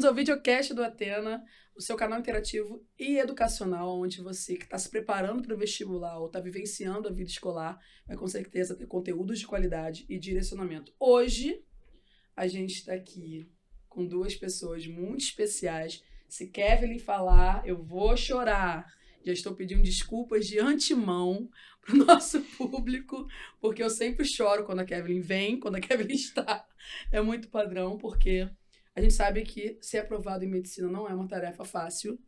bem-vindos ao videocast do Athena, o seu canal interativo e educacional, onde você que está se preparando para o vestibular ou está vivenciando a vida escolar vai com certeza ter conteúdos de qualidade e direcionamento. Hoje, a gente está aqui com duas pessoas muito especiais. Se Kevin falar, eu vou chorar. Já estou pedindo desculpas de antemão para o nosso público, porque eu sempre choro quando a Kevin vem, quando a Kevin está. É muito padrão, porque a gente sabe que ser aprovado em medicina não é uma tarefa fácil.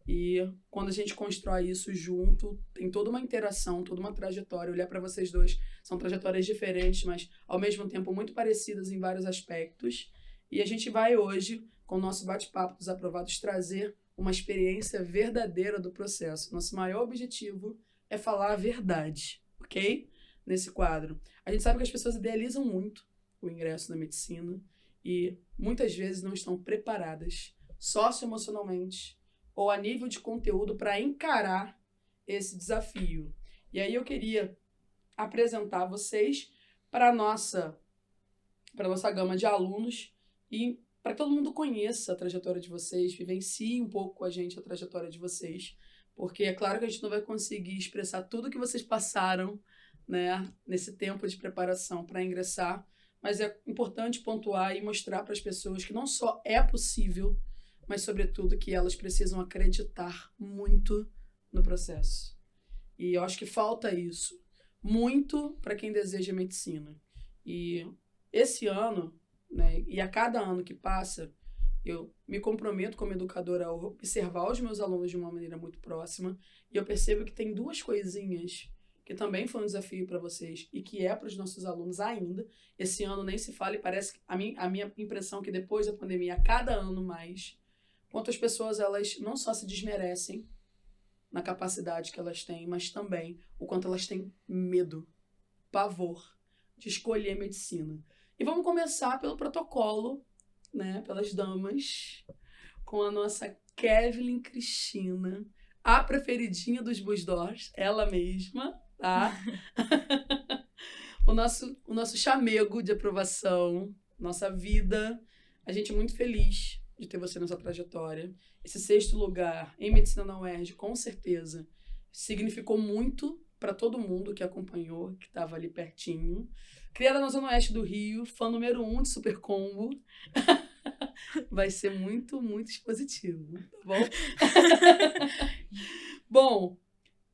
E quando a gente constrói isso junto, tem toda uma interação, toda uma trajetória. Olhar para vocês dois, são trajetórias diferentes, mas ao mesmo tempo muito parecidas em vários aspectos. E a gente vai hoje, com o nosso bate-papo dos aprovados, trazer uma experiência verdadeira do processo. Nosso maior objetivo é falar a verdade, ok? Nesse quadro. A gente sabe que as pessoas idealizam muito o ingresso na medicina e muitas vezes não estão preparadas socioemocionalmente ou a nível de conteúdo para encarar esse desafio. E aí eu queria apresentar vocês para a nossa gama de alunos e para que todo mundo conheça a trajetória de vocês, vivencie um pouco com a gente a trajetória de vocês, porque é claro que a gente não vai conseguir expressar tudo que vocês passaram, né, nesse tempo de preparação para ingressar, mas é importante pontuar e mostrar para as pessoas que não só é possível, mas, sobretudo, que elas precisam acreditar muito no processo. E eu acho que falta isso muito para quem deseja medicina. E esse ano, né, e a cada ano que passa, eu me comprometo como educadora a observar os meus alunos de uma maneira muito próxima, e eu percebo que tem duas coisinhas que também foi um desafio para vocês e que é para os nossos alunos ainda. Esse ano nem se fala e parece que a minha impressão é que depois da pandemia, a cada ano mais, quantas pessoas elas não só se desmerecem na capacidade que elas têm, mas também o quanto elas têm medo, pavor de escolher medicina. E vamos começar pelo protocolo, né, pelas damas, com a nossa Kevin Cristina, a preferidinha dos Busdors, ela mesma, tá? o nosso chamego de aprovação, nossa vida. A gente é muito feliz de ter você nessa trajetória. Esse 6º lugar em medicina na UERJ, com certeza, significou muito para todo mundo que acompanhou, que estava ali pertinho. Criada na Zona Oeste do Rio, fã número 1 de Super Combo. Vai ser muito, muito expositivo, tá bom? Bom,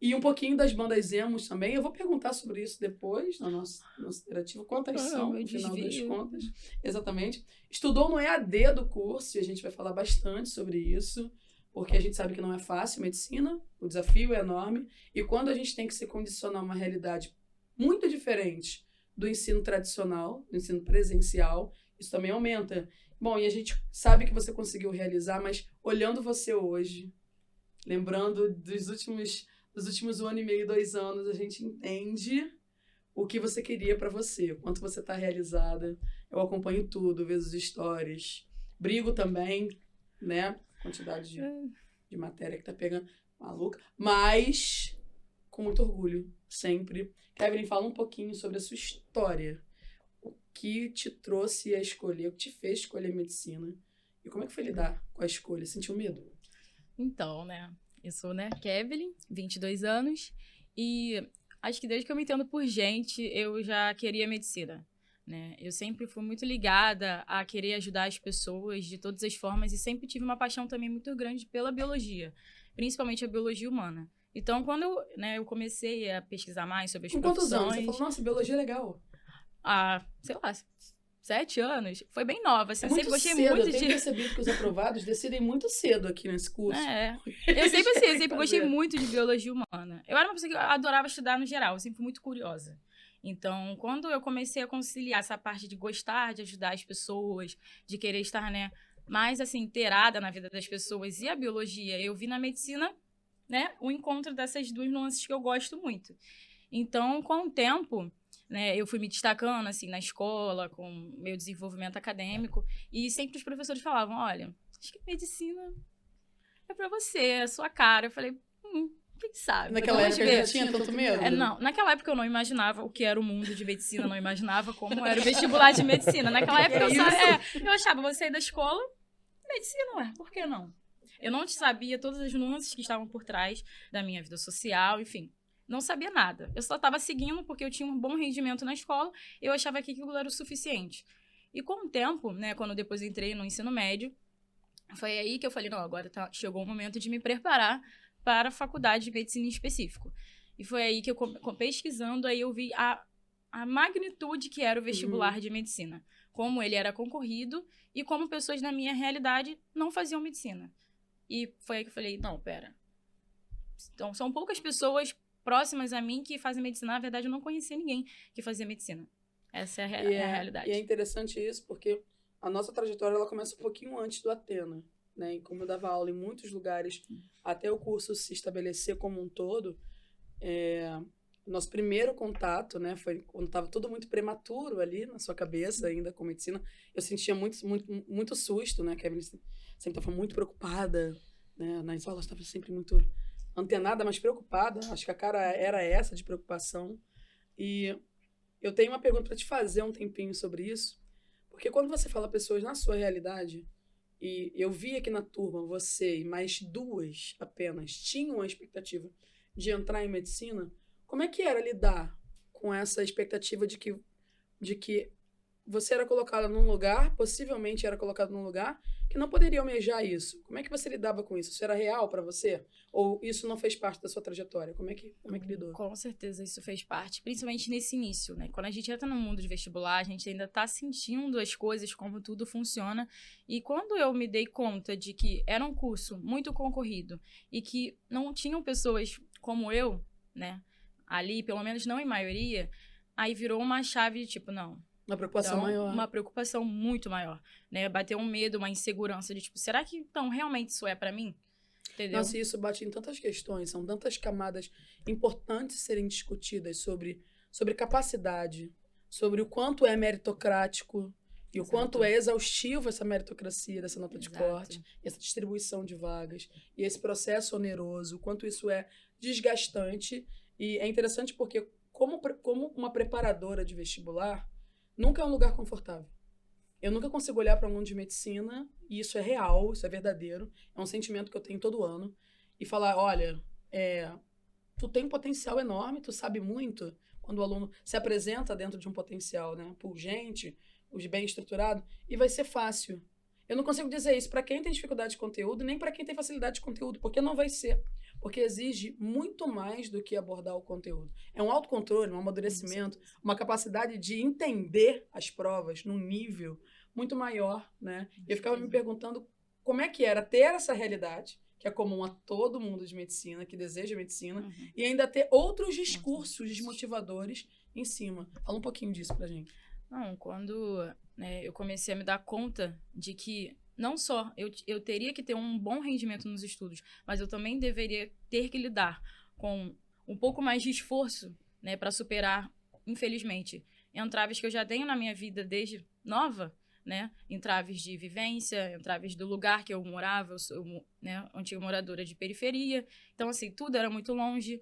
e um pouquinho das bandas emos também. Eu vou perguntar sobre isso depois, no nosso interativo. Quantas são, no final das contas. Exatamente. Estudou no EAD do curso, e a gente vai falar bastante sobre isso, porque a gente sabe que não é fácil medicina, o desafio é enorme, e quando a gente tem que se condicionar a uma realidade muito diferente do ensino tradicional, do ensino presencial, isso também aumenta. Bom, e a gente sabe que você conseguiu realizar, mas olhando você hoje, lembrando dos últimos 1 ano e meio, 2 anos, a gente entende o que você queria para você, o quanto você está realizada. Eu acompanho tudo, vejo os stories, brigo também, né? Quantidade de matéria que tá pegando, maluca, mas com muito orgulho, sempre. Kevin, fala um pouquinho sobre a sua história. O que te trouxe a escolher, o que te fez escolher medicina? E como é que foi lidar com a escolha? Sentiu medo? Então, né? Eu sou, Kevin, 22 anos. E acho que desde que eu me entendo por gente, eu já queria medicina, né? Eu sempre fui muito ligada a querer ajudar as pessoas de todas as formas e sempre tive uma paixão também muito grande pela biologia, principalmente a biologia humana. Então, quando eu comecei a pesquisar mais sobre as Com profissões... quantos anos? Você falou, nossa, biologia é legal. Sei lá, 7 anos. Foi bem nova, assim. É muito sempre gostei cedo. muito Eu tenho percebido que os aprovados decidem muito cedo aqui nesse curso. Eu sempre gostei muito de biologia humana. Eu era uma pessoa que adorava estudar no geral, eu sempre fui muito curiosa. Então, quando eu comecei a conciliar essa parte de gostar de ajudar as pessoas, de querer estar, mais, assim, inteirada na vida das pessoas e a biologia, eu vi na medicina, o encontro dessas duas nuances que eu gosto muito. Então, com o tempo, eu fui me destacando, assim, na escola, com meu desenvolvimento acadêmico, e sempre os professores falavam, olha, acho que medicina é pra você, é a sua cara. Eu falei, quem sabe? Naquela época já tinha tanto medo? Não, naquela época eu não imaginava o que era o mundo de medicina, não imaginava como era o vestibular de medicina. Naquela época eu achava, vou sair da escola medicina, ué, por que não? Eu não sabia todas as nuances que estavam por trás da minha vida social, enfim. Não sabia nada. Eu só estava seguindo porque eu tinha um bom rendimento na escola e eu achava que aquilo era o suficiente. E com o tempo, né, quando depois entrei no ensino médio, foi aí que eu falei, não, agora chegou o momento de me preparar para a faculdade de medicina em específico. E foi aí que eu, pesquisando, aí eu vi a magnitude que era o vestibular de medicina. Como ele era concorrido e como pessoas na minha realidade não faziam medicina. E foi aí que eu falei, não, pera. Então, são poucas pessoas próximas a mim que fazem medicina. Na verdade, eu não conhecia ninguém que fazia medicina. Essa é a realidade. E é interessante isso, porque a nossa trajetória ela começa um pouquinho antes do Athena, né? E como eu dava aula em muitos lugares, até o curso se estabelecer como um todo, nosso primeiro contato, né, foi quando estava tudo muito prematuro ali na sua cabeça ainda com medicina. Eu sentia muito susto, né? Que a Evelyn sempre estava muito preocupada, né? Nas aulas estava sempre muito antenada, mas preocupada. Acho que a cara era essa de preocupação. E eu tenho uma pergunta para te fazer um tempinho sobre isso, porque quando você fala pessoas na sua realidade, e eu vi aqui na turma, você e mais 2 apenas tinham a expectativa de entrar em medicina, como é que era lidar com essa expectativa de que você era colocada num lugar, possivelmente era colocado num lugar, que não poderia almejar isso? Como é que você lidava com isso? Isso era real para você? Ou isso não fez parte da sua trajetória? Como é que lidou? Com certeza isso fez parte, principalmente nesse início, né? Quando a gente entra no mundo de vestibular, a gente ainda tá sentindo as coisas, como tudo funciona. E quando eu me dei conta de que era um curso muito concorrido e que não tinham pessoas como eu, né? Ali, pelo menos não em maioria, aí virou uma chave de tipo, não. Uma preocupação então, maior. Uma preocupação muito maior, né? Bateu um medo, uma insegurança de tipo, será que então realmente isso é pra mim? Entendeu? Nossa, isso bate em tantas questões, são tantas camadas importantes serem discutidas sobre capacidade, sobre o quanto é meritocrático e o quanto é exaustivo essa meritocracia, dessa nota de corte, essa distribuição de vagas, e esse processo oneroso, o quanto isso é desgastante. E é interessante porque, como uma preparadora de vestibular, nunca é um lugar confortável. Eu nunca consigo olhar para um aluno de medicina, e isso é real, isso é verdadeiro, é um sentimento que eu tenho todo ano, e falar, olha, tu tem um potencial enorme, tu sabe muito, quando o aluno se apresenta dentro de um potencial, né, pungente, bem estruturado, e vai ser fácil. Eu não consigo dizer isso para quem tem dificuldade de conteúdo, nem para quem tem facilidade de conteúdo, porque não vai ser. Porque exige muito mais do que abordar o conteúdo. É um autocontrole, um amadurecimento, uma capacidade de entender as provas num nível muito maior, né? Eu ficava me perguntando como é que era ter essa realidade, que é comum a todo mundo de medicina, que deseja medicina, e ainda ter outros discursos desmotivadores em cima. Fala um pouquinho disso pra gente. Não, quando eu comecei a me dar conta de que não só eu teria que ter um bom rendimento nos estudos, mas eu também deveria ter que lidar com um pouco mais de esforço, né, para superar, infelizmente, entraves que eu já tenho na minha vida desde nova, né, entraves de vivência, entraves do lugar que eu morava, eu sou, né, antiga moradora de periferia, então, assim, tudo era muito longe,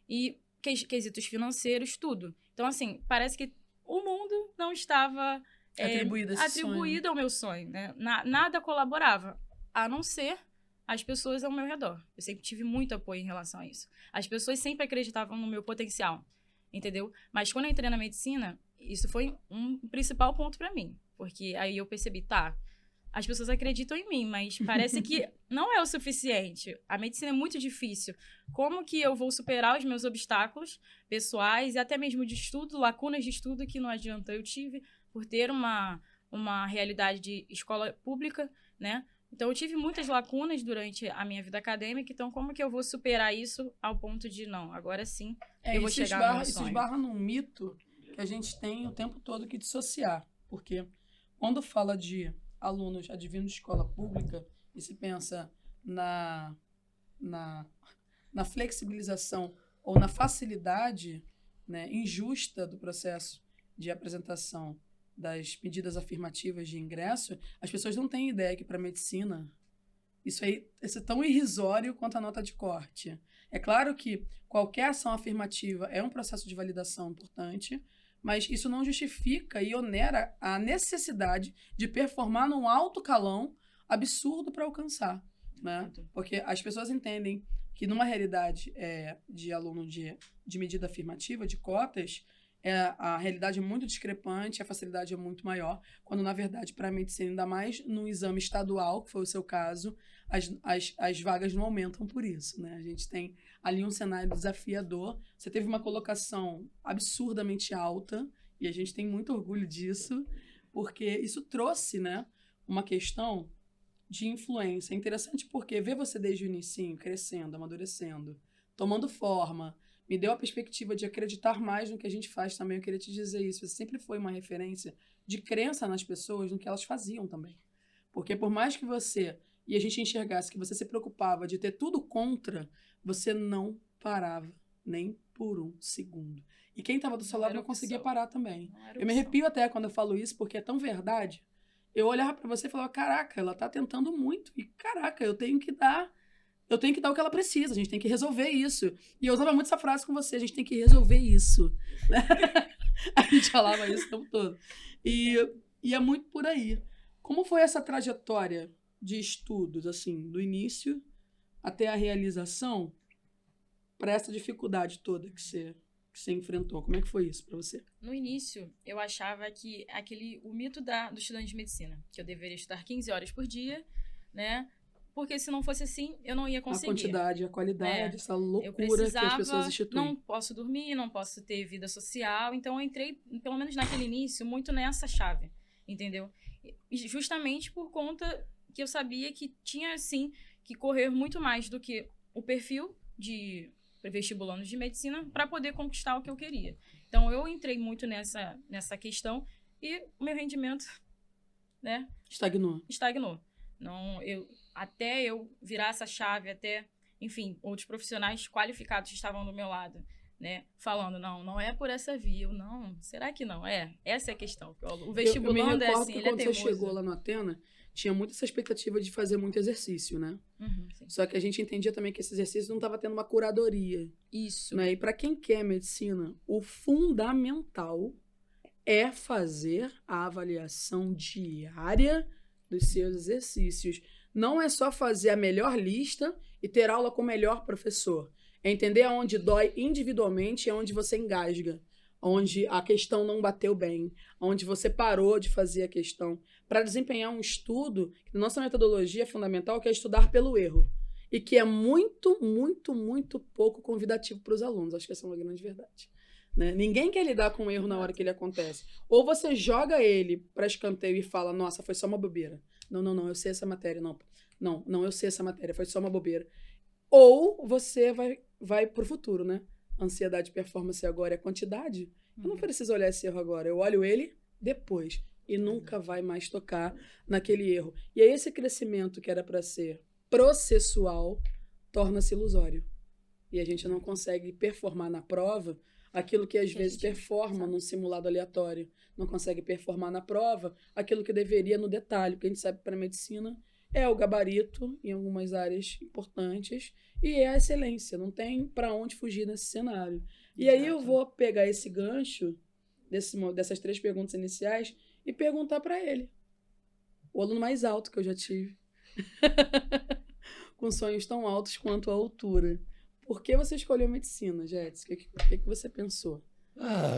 e quesitos financeiros, tudo. Então, assim, parece que o mundo não estava atribuído ao meu sonho, né? Nada colaborava, a não ser as pessoas ao meu redor. Eu sempre tive muito apoio em relação a isso. As pessoas sempre acreditavam no meu potencial, entendeu? Mas quando eu entrei na medicina, isso foi um principal ponto para mim, porque aí eu percebi, as pessoas acreditam em mim, mas parece que não é o suficiente. A medicina é muito difícil. Como que eu vou superar os meus obstáculos pessoais e até mesmo de estudo, lacunas de estudo que não adianta. Eu tive por ter uma realidade de escola pública, né? Então, eu tive muitas lacunas durante a minha vida acadêmica. Então, como que eu vou superar isso ao ponto de, não, agora sim, eu vou chegar no meu sonho? Isso esbarra num mito que a gente tem o tempo todo que dissociar. Porque quando fala de alunos advindo de escola pública e se pensa na flexibilização ou na facilidade, né, injusta do processo de apresentação das medidas afirmativas de ingresso, as pessoas não têm ideia que para medicina isso é tão irrisório quanto a nota de corte. É claro que qualquer ação afirmativa é um processo de validação importante, mas isso não justifica e onera a necessidade de performar num alto calão absurdo para alcançar, né? Porque as pessoas entendem que numa realidade de aluno de medida afirmativa, de cotas, a realidade é muito discrepante, a facilidade é muito maior, quando, na verdade, para a medicina, ainda mais no exame estadual, que foi o seu caso, as vagas não aumentam por isso, né? A gente tem ali um cenário desafiador. Você teve uma colocação absurdamente alta, e a gente tem muito orgulho disso, porque isso trouxe, né, uma questão de influência. É interessante porque ver você desde o inicinho, crescendo, amadurecendo, tomando forma, me deu a perspectiva de acreditar mais no que a gente faz também. Eu queria te dizer isso. Você sempre foi uma referência de crença nas pessoas, no que elas faziam também. Porque por mais que você, e a gente enxergasse que você se preocupava de ter tudo contra, você não parava nem por um segundo. E quem estava do seu lado não conseguia parar também. Eu me arrepio até quando eu falo isso, porque é tão verdade. Eu olhava para você e falava, caraca, ela tá tentando muito. E, caraca, eu tenho que dar o que ela precisa. A gente tem que resolver isso. E eu usava muito essa frase com você, a gente tem que resolver isso. A gente falava isso o tempo todo. E é muito por aí. Como foi essa trajetória de estudos, assim, do início até a realização, para essa dificuldade toda que você enfrentou? Como é que foi isso para você? No início, eu achava que o mito do estudante de medicina, que eu deveria estudar 15 horas por dia, né? Porque se não fosse assim, eu não ia conseguir. A quantidade, a qualidade, essa loucura que as pessoas instituem. Não posso dormir, não posso ter vida social. Então, eu entrei, pelo menos naquele início, muito nessa chave, entendeu? E justamente por conta que eu sabia que tinha, assim, que correr muito mais do que o perfil de vestibulandos de medicina para poder conquistar o que eu queria. Então, eu entrei muito nessa questão e o meu rendimento, né? Estagnou. Não, até eu virar essa chave, enfim, outros profissionais qualificados estavam do meu lado, né? Falando, não é por essa via. Não, será que não? Essa é a questão. O vestibulando é assim, ele é teimoso. Quando você chegou lá no Atena, tinha muita essa expectativa de fazer muito exercício, né? Só que a gente entendia também que esse exercício não estava tendo uma curadoria. Isso. Né? E para quem quer medicina, o fundamental é fazer a avaliação diária dos seus exercícios. Não é só fazer a melhor lista e ter aula com o melhor professor. É entender aonde dói individualmente e aonde você engasga. Onde a questão não bateu bem. Onde você parou de fazer a questão. Para desempenhar um estudo, que nossa metodologia é fundamental, que é estudar pelo erro. E que é muito, muito, muito pouco convidativo para os alunos. Acho que essa é uma grande verdade. Né? Ninguém quer lidar com o erro na hora que ele acontece. Ou você joga ele para escanteio e fala, nossa, foi só uma bobeira. Não, eu sei essa matéria. Não, eu sei essa matéria, foi só uma bobeira. Ou você vai pro futuro, né? Ansiedade, performance agora é quantidade. Eu não preciso olhar esse erro agora, eu olho ele depois. E nunca vai mais tocar naquele erro. E aí esse crescimento que era para ser processual torna-se ilusório. E a gente não consegue performar na prova aquilo que às vezes performa num simulado aleatório. Não consegue performar na prova aquilo que deveria no detalhe. Porque a gente sabe que para a medicina é o gabarito em algumas áreas importantes e é a excelência. Não tem para onde fugir nesse cenário. E aí eu vou pegar esse gancho dessas 3 perguntas iniciais e perguntar para ele. O aluno mais alto que eu já tive. Com sonhos tão altos quanto a altura. Por que você escolheu medicina, Jéssica? O que você pensou?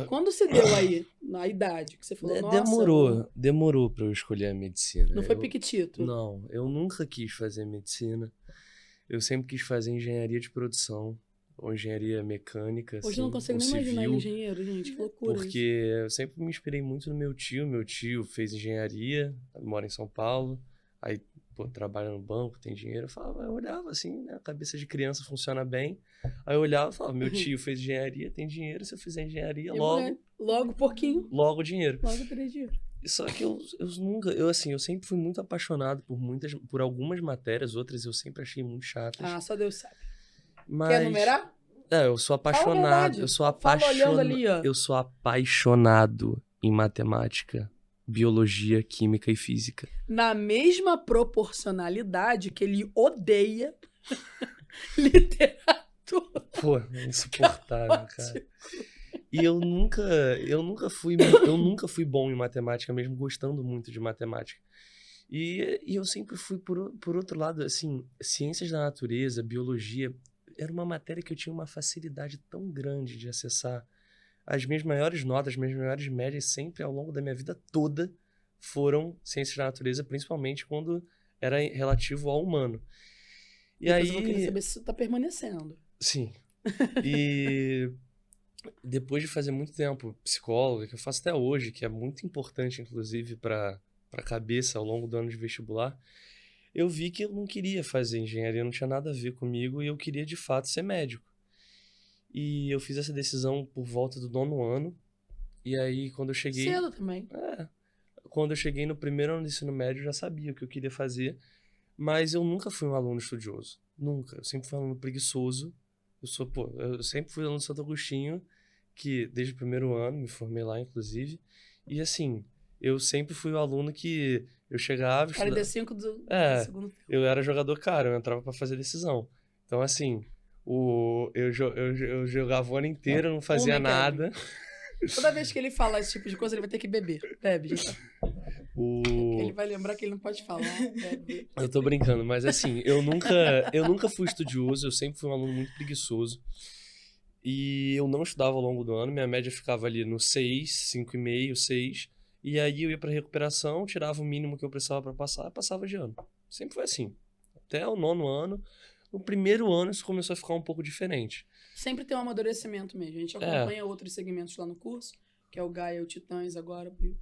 Quando se deu aí, na idade, que você falou, nossa... Demorou pra eu escolher a medicina. Não foi piquitito? Não, eu nunca quis fazer medicina. Eu sempre quis fazer engenharia de produção, ou engenharia mecânica, Hoje eu não consigo nem imaginar ele engenheiro, gente, que loucura. Porque eu sempre me inspirei muito no meu tio. Meu tio fez engenharia, mora em São Paulo, aí... trabalha no banco, tem dinheiro. Eu olhava assim, né? A cabeça de criança funciona bem. Aí eu olhava e falava, meu tio fez engenharia, tem dinheiro. Se eu fizer engenharia, logo pouquinho. Logo dinheiro. Logo terei dinheiro. Só que eu sempre fui muito apaixonado por algumas matérias, outras eu sempre achei muito chatas. Ah, só Deus sabe. Mas... Quer numerar? Eu sou apaixonado. Eu sou apaixonado em matemática, biologia, química e física. Na mesma proporcionalidade que ele odeia literatura. Pô, é insuportável, cara. E eu nunca fui bom em matemática, mesmo gostando muito de matemática. E eu sempre fui, por outro lado, assim, ciências da natureza, biologia, era uma matéria que eu tinha uma facilidade tão grande de acessar. As minhas maiores notas, as minhas maiores médias, sempre ao longo da minha vida toda, foram ciências da natureza, principalmente quando era relativo ao humano. E Depois aí... eu vou querer saber se isso tá permanecendo. Sim. E depois de fazer muito tempo psicóloga, que eu faço até hoje, que é muito importante, inclusive, para a cabeça ao longo do ano de vestibular, eu vi que eu não queria fazer engenharia, não tinha nada a ver comigo, e eu queria, de fato, ser médico. E eu fiz essa decisão por volta do 9º ano, e aí quando eu cheguei... Cedo também. Quando eu cheguei no primeiro ano do ensino médio, eu já sabia o que eu queria fazer, mas eu nunca fui um aluno estudioso. Nunca. Eu sempre fui um aluno preguiçoso. Eu sempre fui aluno do Santo Agostinho, que desde o primeiro ano, me formei lá, inclusive. E assim, eu sempre fui o aluno que eu chegava... 45 do segundo tempo. Eu era jogador caro, eu entrava pra fazer decisão. Então, assim, eu jogava o ano inteiro, não fazia nada. Toda vez que ele fala esse tipo de coisa, ele vai ter que beber. Bebe, gente. Ele vai lembrar que ele não pode falar. Bebe. Eu tô brincando, mas assim, eu nunca fui estudioso, eu sempre fui um aluno muito preguiçoso. E eu não estudava ao longo do ano, minha média ficava ali no 6, 5,5, 6. E aí eu ia pra recuperação, tirava o mínimo que eu precisava pra passar, passava de ano. Sempre foi assim. Até o 9º ano. No primeiro ano isso começou a ficar um pouco diferente. Sempre tem um amadurecimento mesmo. A gente acompanha outros segmentos lá no curso, que é o Gaia, o Titãs agora. Que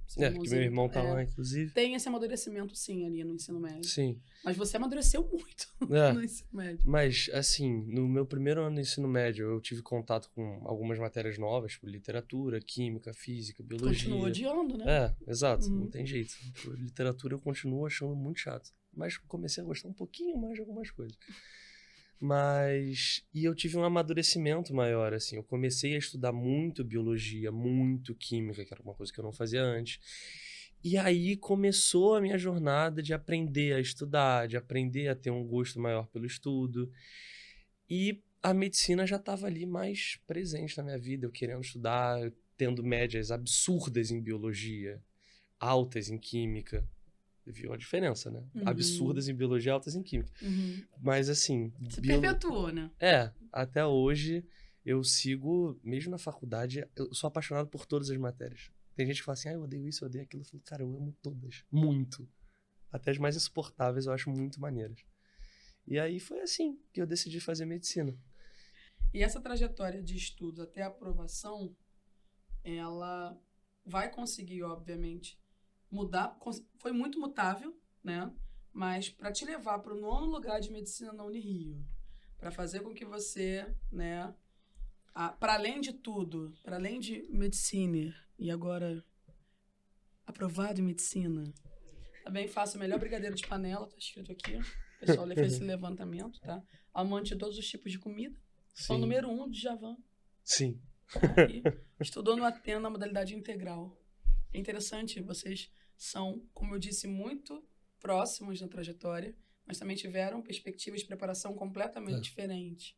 meu irmão tá lá, inclusive. Tem esse amadurecimento, sim, ali no ensino médio. Sim. Mas você amadureceu muito no ensino médio. Mas, assim, no meu primeiro ano do ensino médio, eu tive contato com algumas matérias novas, tipo literatura, química, física, biologia. Continua odiando, né? Exato. Não tem jeito. Literatura eu continuo achando muito chato. Mas comecei a gostar um pouquinho mais de algumas coisas. E eu tive um amadurecimento maior, assim. Eu comecei a estudar muito biologia, muito química, que era uma coisa que eu não fazia antes. E aí começou a minha jornada de aprender a estudar, de aprender a ter um gosto maior pelo estudo. E a medicina já estava ali mais presente na minha vida, eu querendo estudar, tendo médias absurdas em biologia, altas em química. Viu a diferença, né? Absurdas em biologia, altas em química. Mas assim... Você perpetuou, né? Até hoje eu sigo, mesmo na faculdade, eu sou apaixonado por todas as matérias. Tem gente que fala assim, eu odeio isso, eu odeio aquilo. Eu falo, cara, eu amo todas. Muito. Até as mais insuportáveis eu acho muito maneiras. E aí foi assim que eu decidi fazer medicina. E essa trajetória de estudos até a aprovação, ela vai conseguir, obviamente, mudar, foi muito mutável, né? Mas para te levar para o 9º lugar de medicina na Unirio, para fazer com que você, né, para além de tudo, para além de medicina e agora aprovado em medicina, também faço o melhor brigadeiro de panela, tá escrito aqui. O pessoal fez esse levantamento, tá? Amante de todos os tipos de comida. São número 1 de Javan. Sim. E estudou no Atena na modalidade integral. É interessante, vocês são, como eu disse, muito próximos na trajetória, mas também tiveram perspectivas de preparação completamente diferentes.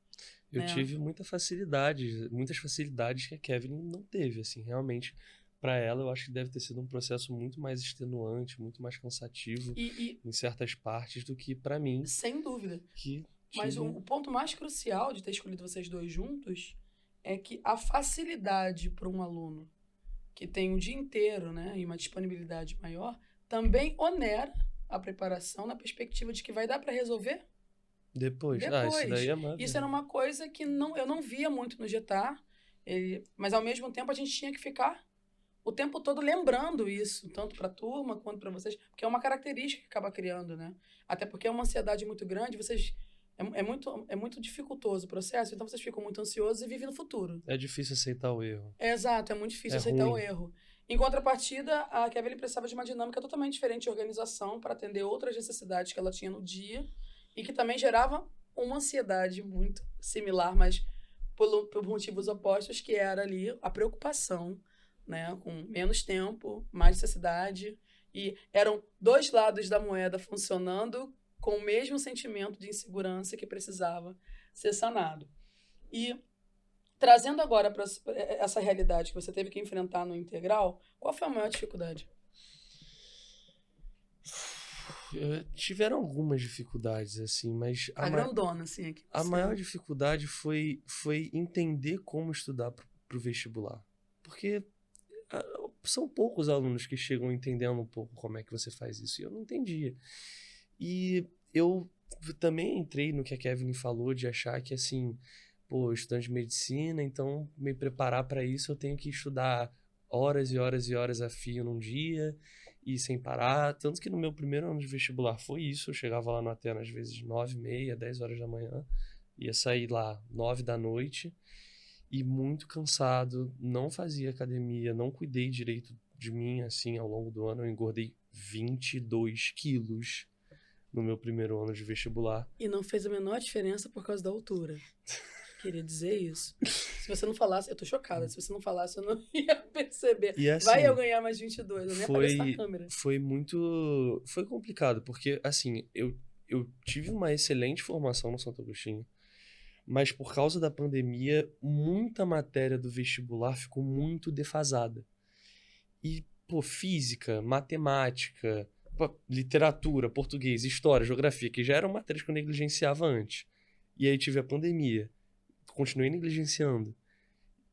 Eu tive muitas facilidades que a Kevin não teve, assim, realmente. Para ela, eu acho que deve ter sido um processo muito mais extenuante, muito mais cansativo em certas partes do que para mim. Sem dúvida. Mas o ponto mais crucial de ter escolhido vocês dois juntos é que a facilidade para um aluno que tem o dia inteiro, né, e uma disponibilidade maior, também onera a preparação na perspectiva de que vai dar para resolver depois. Isso daí é maravilhoso. Isso era uma coisa que eu não via muito no Getá, mas ao mesmo tempo a gente tinha que ficar o tempo todo lembrando isso, tanto para a turma quanto para vocês, porque é uma característica que acaba criando, né? Até porque é uma ansiedade muito grande, vocês... É muito dificultoso o processo, então vocês ficam muito ansiosos e vivem no futuro. É difícil aceitar o erro. Exato, é muito difícil aceitar o erro. Em contrapartida, a Kevin precisava de uma dinâmica totalmente diferente de organização para atender outras necessidades que ela tinha no dia e que também gerava uma ansiedade muito similar, mas por motivos opostos, que era ali a preocupação, né, com menos tempo, mais necessidade, e eram dois lados da moeda funcionando com o mesmo sentimento de insegurança que precisava ser sanado. E trazendo agora para essa realidade que você teve que enfrentar no integral, qual foi a maior dificuldade? Tiveram algumas dificuldades, assim, mas... A grandona, assim, aqui. A maior dificuldade foi entender como estudar pro vestibular. Porque são poucos alunos que chegam entendendo um pouco como é que você faz isso. E eu não entendia. E eu também entrei no que a Kevin falou, de achar que, assim, pô, estudante de medicina, então me preparar para isso eu tenho que estudar horas e horas e horas a fio num dia e sem parar. Tanto que no meu primeiro ano de vestibular foi isso. Eu chegava lá no Atena às vezes 9h30, 10 horas da manhã. Ia sair lá 9 da noite e muito cansado. Não fazia academia, não cuidei direito de mim, assim, ao longo do ano. Eu engordei 22 quilos no meu primeiro ano de vestibular. E não fez a menor diferença por causa da altura. Queria dizer isso. Se você não falasse, eu tô chocada. Se você não falasse, eu não ia perceber. E assim, vai eu ganhar mais 22, eu nem apareço na câmera. Foi complicado, porque assim, eu tive uma excelente formação no Santo Agostinho, mas por causa da pandemia, muita matéria do vestibular ficou muito defasada. E, pô, física, matemática, literatura, português, história, geografia, que já eram matérias que eu negligenciava antes. E aí tive a pandemia. Continuei negligenciando.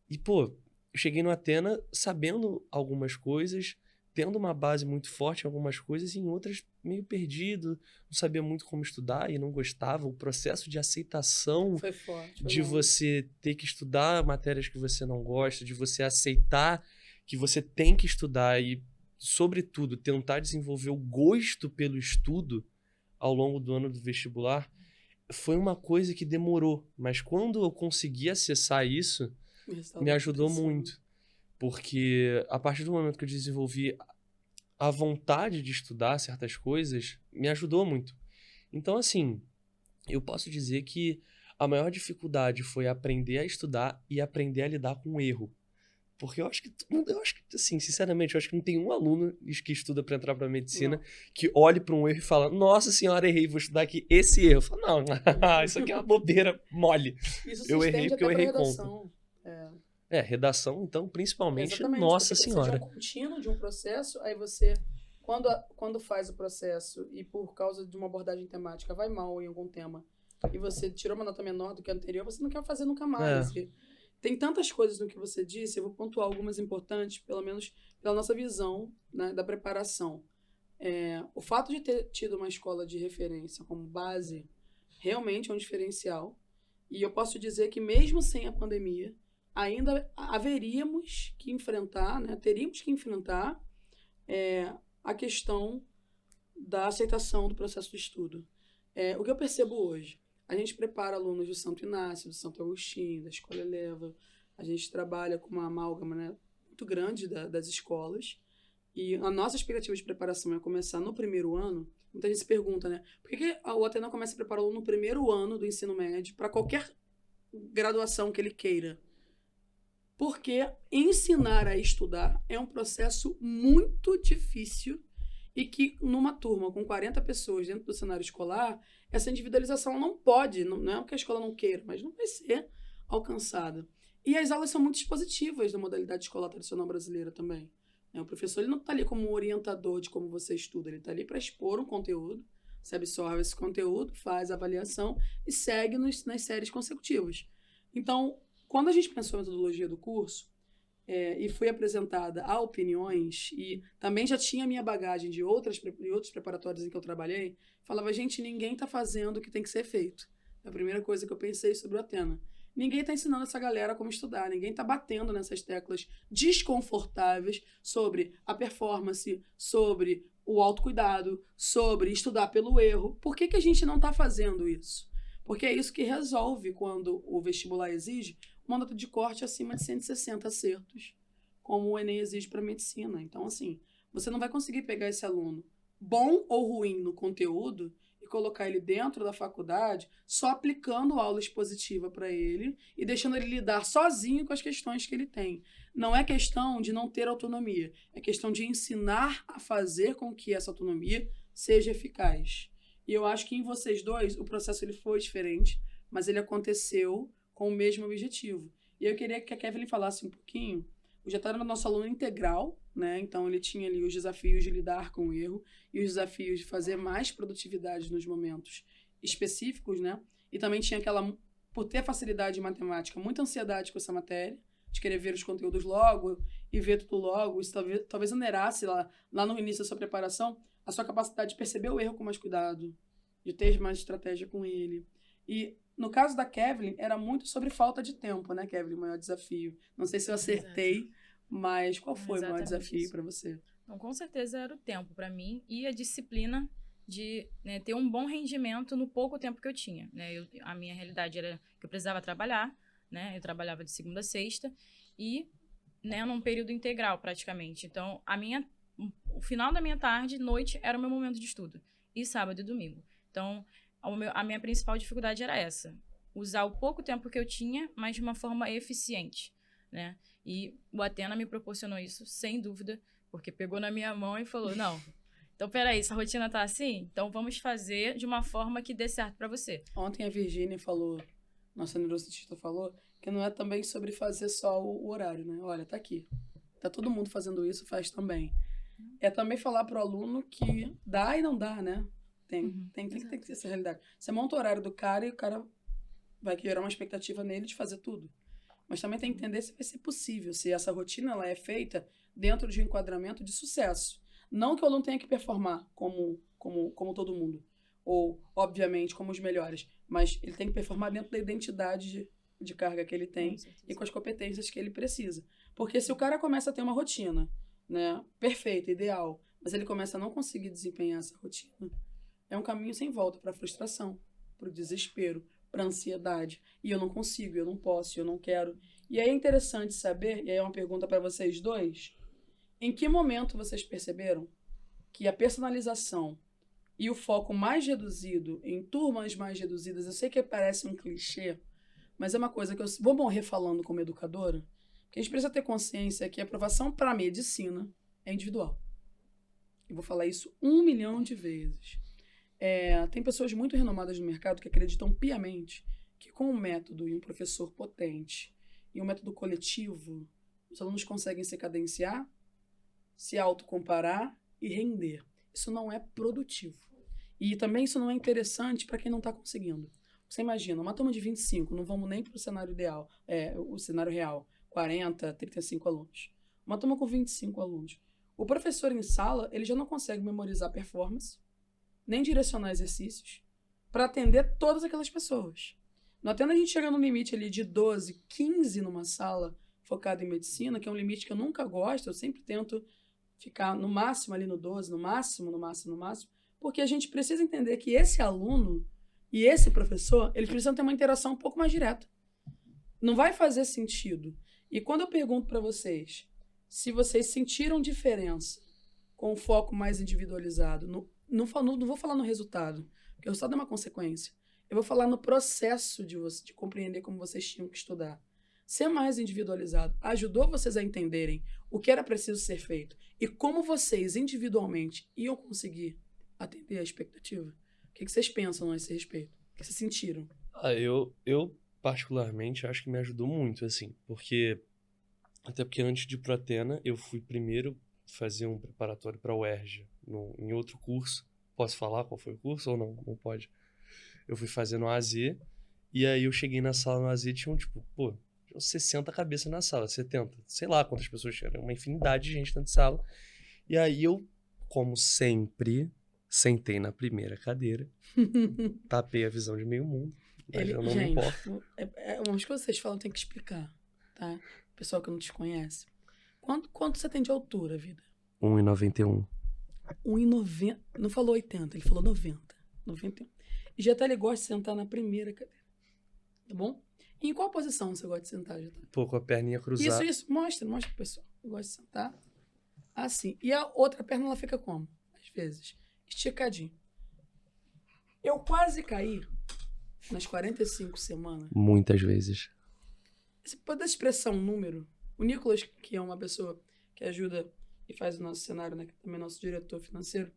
E, pô, eu cheguei no Atena sabendo algumas coisas, tendo uma base muito forte em algumas coisas e em outras meio perdido, não sabia muito como estudar e não gostava. O processo de aceitação foi forte, de você ter que estudar matérias que você não gosta, de você aceitar que você tem que estudar e, sobretudo, tentar desenvolver o gosto pelo estudo ao longo do ano do vestibular, foi uma coisa que demorou, mas quando eu consegui acessar isso, me ajudou muito. Porque a partir do momento que eu desenvolvi a vontade de estudar certas coisas, me ajudou muito. Então, assim, eu posso dizer que a maior dificuldade foi aprender a estudar e aprender a lidar com o erro. Porque eu acho que, assim, sinceramente, eu acho que não tem um aluno que estuda para entrar para medicina que olhe para um erro e fala, nossa senhora, errei, vou estudar aqui esse erro. Eu falo, não, isso aqui é uma bobeira mole. Isso eu errei porque eu errei conta. Redação, então, principalmente, exatamente, nossa senhora. Você de um contínuo, de um processo, aí você, quando faz o processo e por causa de uma abordagem temática vai mal em algum tema, e você tirou uma nota menor do que a anterior, você não quer fazer nunca mais. Tem tantas coisas no que você disse, eu vou pontuar algumas importantes, pelo menos pela nossa visão, né, da preparação. O fato de ter tido uma escola de referência como base realmente é um diferencial. E eu posso dizer que mesmo sem a pandemia, ainda haveríamos que enfrentar, né, teríamos que enfrentar a questão da aceitação do processo de estudo. O que eu percebo hoje? A gente prepara alunos do Santo Inácio, do Santo Agostinho, da Escola Eleva. A gente trabalha com uma amálgama, né, muito grande das escolas. E a nossa expectativa de preparação é começar no primeiro ano. Muita gente se pergunta, né? Por que o Atena começa a preparar o aluno no primeiro ano do ensino médio para qualquer graduação que ele queira? Porque ensinar a estudar é um processo muito difícil e que numa turma com 40 pessoas dentro do cenário escolar, essa individualização não pode, não é que a escola não queira, mas não vai ser alcançada. E as aulas são muito expositivas da modalidade escolar tradicional brasileira também. O professor ele não está ali como um orientador de como você estuda, ele está ali para expor um conteúdo, você absorve esse conteúdo, faz a avaliação e segue nas séries consecutivas. Então, quando a gente pensou na metodologia do curso, e fui apresentada a opiniões, e também já tinha a minha bagagem de outros preparatórios em que eu trabalhei, falava, gente, ninguém está fazendo o que tem que ser feito. É a primeira coisa que eu pensei sobre o Atena. Ninguém está ensinando essa galera como estudar, ninguém está batendo nessas teclas desconfortáveis sobre a performance, sobre o autocuidado, sobre estudar pelo erro. Por que a gente não está fazendo isso? Porque é isso que resolve quando o vestibular exige uma nota de corte acima de 160 acertos, como o Enem exige para medicina. Então, assim, você não vai conseguir pegar esse aluno bom ou ruim no conteúdo e colocar ele dentro da faculdade só aplicando aula expositiva para ele e deixando ele lidar sozinho com as questões que ele tem. Não é questão de não ter autonomia, é questão de ensinar a fazer com que essa autonomia seja eficaz. E eu acho que em vocês dois o processo ele foi diferente, mas ele aconteceu com o mesmo objetivo. E eu queria que a Kevin falasse um pouquinho O Getaro era nosso aluno integral, né? Então, ele tinha ali os desafios de lidar com o erro e os desafios de fazer mais produtividade nos momentos específicos, né? E também tinha aquela, por ter facilidade em matemática, muita ansiedade com essa matéria, de querer ver os conteúdos logo e ver tudo logo. Isso talvez onerasse lá no início da sua preparação a sua capacidade de perceber o erro com mais cuidado, de ter mais estratégia com ele. E no caso da Kevlin, era muito sobre falta de tempo, né, Kevlin? O maior desafio. Não sei se eu acertei, Exato. mas qual foi o maior Exatamente desafio isso. para você? Então, com certeza era o tempo para mim e a disciplina de, né, ter um bom rendimento no pouco tempo que eu tinha. Né? A minha realidade era que eu precisava trabalhar, né? Eu trabalhava de segunda a sexta e, né, num período integral praticamente. Então, o final da minha tarde, noite, era o meu momento de estudo. E sábado e domingo. Então, a minha principal dificuldade era essa. Usar o pouco tempo que eu tinha, mas de uma forma eficiente, né? E o Athena me proporcionou isso, sem dúvida, porque pegou na minha mão e falou, não, então peraí, essa rotina tá assim? Então vamos fazer de uma forma que dê certo para você. Ontem a Virgínia falou, nossa neurocientista falou, que não é também sobre fazer só o horário, né? Olha, tá aqui. Tá todo mundo fazendo isso, faz também. É também falar pro aluno que dá e não dá, né? Tem que ter essa realidade. Você monta o horário do cara e o cara vai gerar uma expectativa nele de fazer tudo. Mas também tem que entender se vai ser possível, se essa rotina ela é feita dentro de um enquadramento de sucesso. Não que o aluno tenha que performar como todo mundo, ou, obviamente, como os melhores, mas ele tem que performar dentro da identidade de carga que ele tem e com as competências que ele precisa. Porque se o cara começa a ter uma rotina, né, perfeita, ideal, mas ele começa a não conseguir desempenhar essa rotina, é um caminho sem volta para a frustração, para o desespero, para a ansiedade. E eu não consigo, eu não posso, eu não quero. E aí é interessante saber, e aí é uma pergunta para vocês dois, em que momento vocês perceberam que a personalização e o foco mais reduzido, em turmas mais reduzidas, eu sei que parece um clichê, mas é uma coisa que eu vou morrer falando como educadora, que a gente precisa ter consciência que a aprovação para a medicina é individual. Eu vou falar isso 1 milhão de vezes. Tem pessoas muito renomadas no mercado que acreditam piamente que com um método e um professor potente e um método coletivo, os alunos conseguem se cadenciar, se autocomparar e render. Isso não é produtivo. E também isso não é interessante para quem não está conseguindo. Você imagina, uma turma de 25, não vamos nem para o cenário ideal, o cenário real, 40, 35 alunos. Uma turma com 25 alunos. O professor em sala, ele já não consegue memorizar performance, nem direcionar exercícios, para atender todas aquelas pessoas. No Athena, a gente chega no limite ali de 12, 15 numa sala focada em medicina, que é um limite que eu nunca gosto, eu sempre tento ficar no máximo ali no 12, no máximo, porque a gente precisa entender que esse aluno e esse professor, eles precisam ter uma interação um pouco mais direta. Não vai fazer sentido. E quando eu pergunto para vocês se vocês sentiram diferença com o foco mais individualizado, não vou falar no resultado, porque o resultado é uma consequência. Eu vou falar no processo de compreender como vocês tinham que estudar. Ser mais individualizado ajudou vocês a entenderem o que era preciso ser feito e como vocês individualmente iam conseguir atender a expectativa. O que vocês pensam a esse respeito? O que vocês sentiram? Eu particularmente acho que me ajudou muito, assim, porque até porque antes de ir pro Athena, eu fui primeiro fazer um preparatório para a UERJ em outro curso. Posso falar qual foi o curso ou não? Não pode. Eu fui fazer no AZ, e aí eu cheguei na sala no AZ e tinham, tinham 60 cabeças na sala, 70. Sei lá quantas pessoas tinham, uma infinidade de gente dentro de sala. E aí eu, como sempre, sentei na primeira cadeira, tapei a visão de meio mundo, mas eu não me importo. Umas coisas que vocês falam tem que explicar, tá? Pessoal que não te conhece. Quanto você tem de altura, vida? 1,91. 1,90. Não falou 80, ele falou 90. 91. E já ele gosta de sentar na primeira cadeira. Tá bom? E em qual posição você gosta de sentar, Jota? Pô, com a perninha cruzada. Isso. Mostra pro pessoal. Eu gosto de sentar assim. E a outra perna, ela fica como? Às vezes. Esticadinho. Eu quase caí nas 45 semanas. Muitas vezes. Você pode dar expressar um número? O Nicolas, que é uma pessoa que ajuda e faz o nosso cenário, né, que também é nosso diretor financeiro,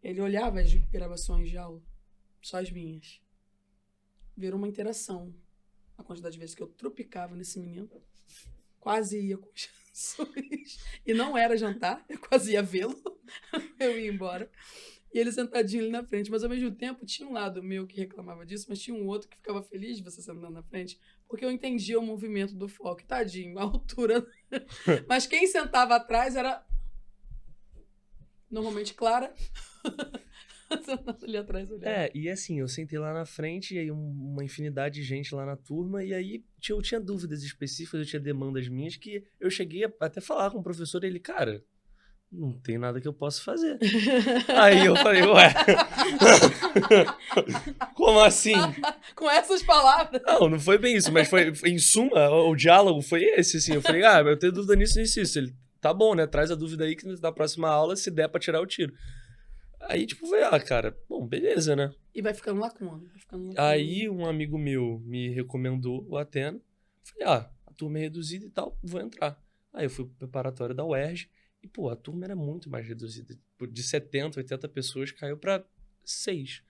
ele olhava as gravações de aula, só as minhas. Virou uma interação. A quantidade de vezes que eu tropicava nesse menino. quase ia com Jesus. E não era jantar, eu quase ia vê-lo. Eu ia embora. E ele sentadinho ali na frente. Mas, ao mesmo tempo, tinha um lado meu que reclamava disso, mas tinha um outro que ficava feliz de você sentar na frente, porque eu entendia o movimento do foco. Tadinho, a altura. Mas quem sentava atrás era normalmente Clara. Sentado ali atrás olhando. E assim, eu sentei lá na frente, e aí uma infinidade de gente lá na turma, e aí eu tinha dúvidas específicas, eu tinha demandas minhas, que eu cheguei a até falar com o professor, ele, cara, não tem nada que eu possa fazer. Aí eu falei, ué, como assim? Com essas palavras. Não foi bem isso, mas foi, em suma, o diálogo foi esse, assim, eu falei, eu tenho dúvida nisso, isso. Ele, tá bom, né, traz a dúvida aí que na próxima aula, se der pra tirar, eu tiro. Aí, tipo, falei, cara, bom, beleza, né? E vai ficando lacuna. Aí, um amigo meu me recomendou o Athena. Falei, a turma é reduzida e tal, vou entrar. Aí eu fui pro preparatório da UERJ e, pô, a turma era muito mais reduzida. De 70, 80 pessoas, caiu pra 6.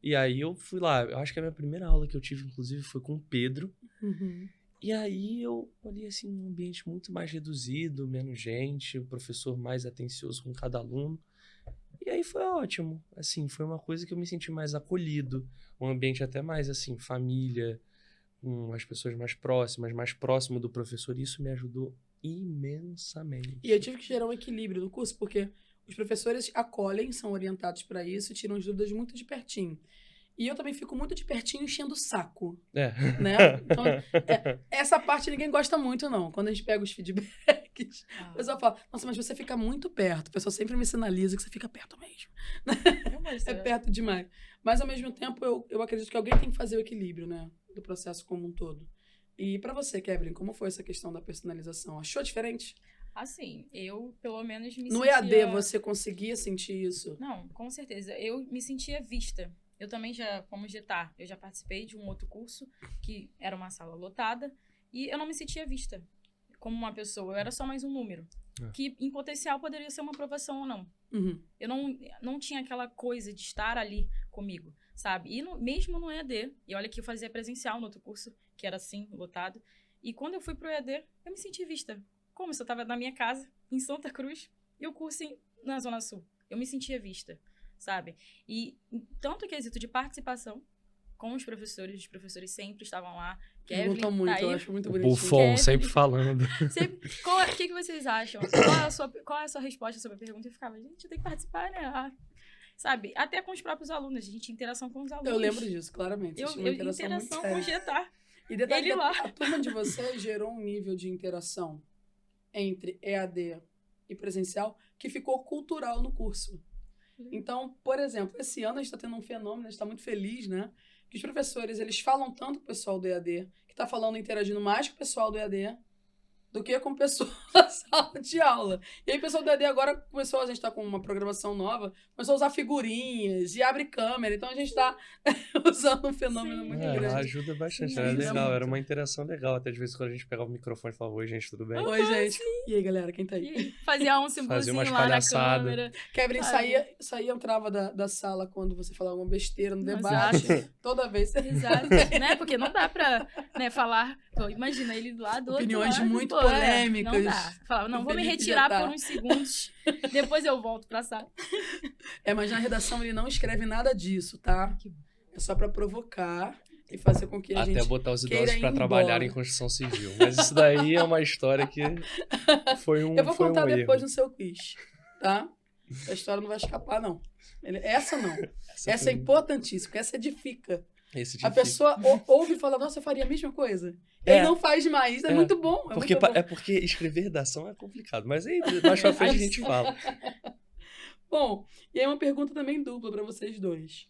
E aí eu fui lá, eu acho que a minha primeira aula que eu tive, inclusive, foi com o Pedro. Uhum. E aí eu olhei, assim, um ambiente muito mais reduzido, menos gente, o professor mais atencioso com cada aluno. E aí foi ótimo, assim, foi uma coisa que eu me senti mais acolhido, um ambiente até mais, assim, família, com as pessoas mais próximas, mais próximo do professor, e isso me ajudou imensamente. E eu tive que gerar um equilíbrio no curso, porque os professores acolhem, são orientados para isso, tiram as dúvidas muito de pertinho. E eu também fico muito de pertinho enchendo o saco, né? Então, essa parte ninguém gosta muito, não. Quando a gente pega os feedbacks, o pessoal fala, nossa, mas você fica muito perto. O pessoal sempre me sinaliza que você fica perto mesmo. É perto demais. Mas, ao mesmo tempo, eu acredito que alguém tem que fazer o equilíbrio, né? Do processo como um todo. E pra você, Kevin, como foi essa questão da personalização? Achou diferente? Assim, eu, pelo menos, me No sentia... EAD, você conseguia sentir isso? Não, com certeza. Eu me sentia vista. Eu também como Getar, eu já participei de um outro curso que era uma sala lotada e eu não me sentia vista como uma pessoa. Eu era só mais um número, que em potencial poderia ser uma aprovação ou não. Uhum. Eu não tinha aquela coisa de estar ali comigo, sabe? E mesmo no EAD, e olha que eu fazia presencial no outro curso, que era assim, lotado. E quando eu fui pro EAD, eu me senti vista. Como se eu estava na minha casa, em Santa Cruz, e o curso na Zona Sul. Eu me sentia vista, sabe? E tanto o quesito de participação com os professores sempre estavam lá. Kevin, Perguntam muito, tá aí. eu acho muito bonitinho. Buffon, Kevin, sempre falando. O que vocês acham? Qual é a sua resposta sobre a pergunta? Eu ficava, gente, eu tenho que participar, né? Sabe? Até com os próprios alunos, a gente tinha interação com os alunos. Eu lembro disso, claramente. Interação com o Getar. E detalhe, Ele lá. A turma de vocês gerou um nível de interação entre EAD e presencial que ficou cultural no curso. Então, por exemplo, esse ano a gente está tendo um fenômeno, a gente está muito feliz, né? Que os professores, eles falam tanto com o pessoal do EAD, que está falando, interagindo mais com o pessoal do EAD do que com o pessoal da sala de aula. E aí o pessoal do EAD agora começou, a gente está com uma programação nova, começou a usar figurinhas e abre câmera. Então a gente está usando um fenômeno muito grande. Ajuda bastante, Sim, era ajuda legal, muito. era uma interação legal. Até de vez em quando a gente pegava o microfone e falava, oi gente, tudo bem? Oi, gente. E aí, galera, quem tá aí? E fazia um símbolozinho umas lá na palhaçadas. câmera. Kevin saía, entrava da sala quando você falava uma besteira no debate. Exato. Toda vez. Exato, né? Porque não dá pra falar... Pô, imagina ele lá do Opiniões outro lado. muito Pô, polêmicas. Não dá. Falava, não, O vou me Felipe retirar já tá. por uns segundos. Depois eu volto pra sala. Mas na redação ele não escreve nada disso, tá? Que bom. É só pra provocar e fazer com que a Até gente botar os queira idosos ir pra embora. trabalhar em construção civil. Mas isso daí é uma história que foi um Eu vou contar depois erro. no seu quiz, tá? A história não vai escapar, não. Essa não. Essa é importantíssima, porque essa edifica. A pessoa ouve e fala, nossa, eu faria a mesma coisa. Ele não faz mais, é muito bom. Porque, muito bom. é porque escrever redação é complicado. Mas aí, mais pra frente a gente fala. Bom, e aí uma pergunta também dupla para vocês dois.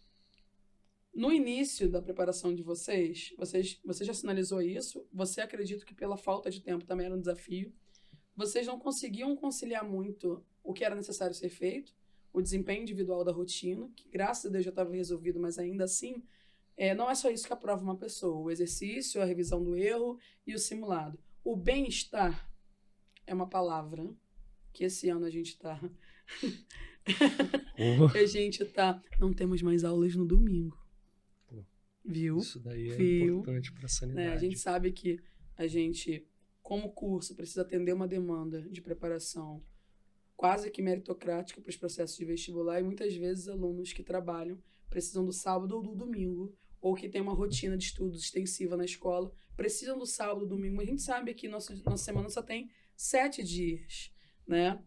No início da preparação de vocês, você já sinalizou isso, você acredita que pela falta de tempo também era um desafio, vocês não conseguiam conciliar muito o que era necessário ser feito, o desempenho individual da rotina, que graças a Deus já estava resolvido, mas ainda assim, não é só isso que aprova uma pessoa, o exercício, a revisão do erro e o simulado. O bem-estar é uma palavra que esse ano a gente está... Não temos mais aulas no domingo. Viu? Isso daí é Viu? importante pra sanidade. A gente sabe que a gente como curso, precisa atender uma demanda de preparação quase que meritocrática para os processos de vestibular, e muitas vezes alunos que trabalham precisam do sábado ou do domingo, ou que tem uma rotina de estudos extensiva na escola, precisam do sábado ou domingo. A gente sabe que nossa semana só tem 7 dias, né?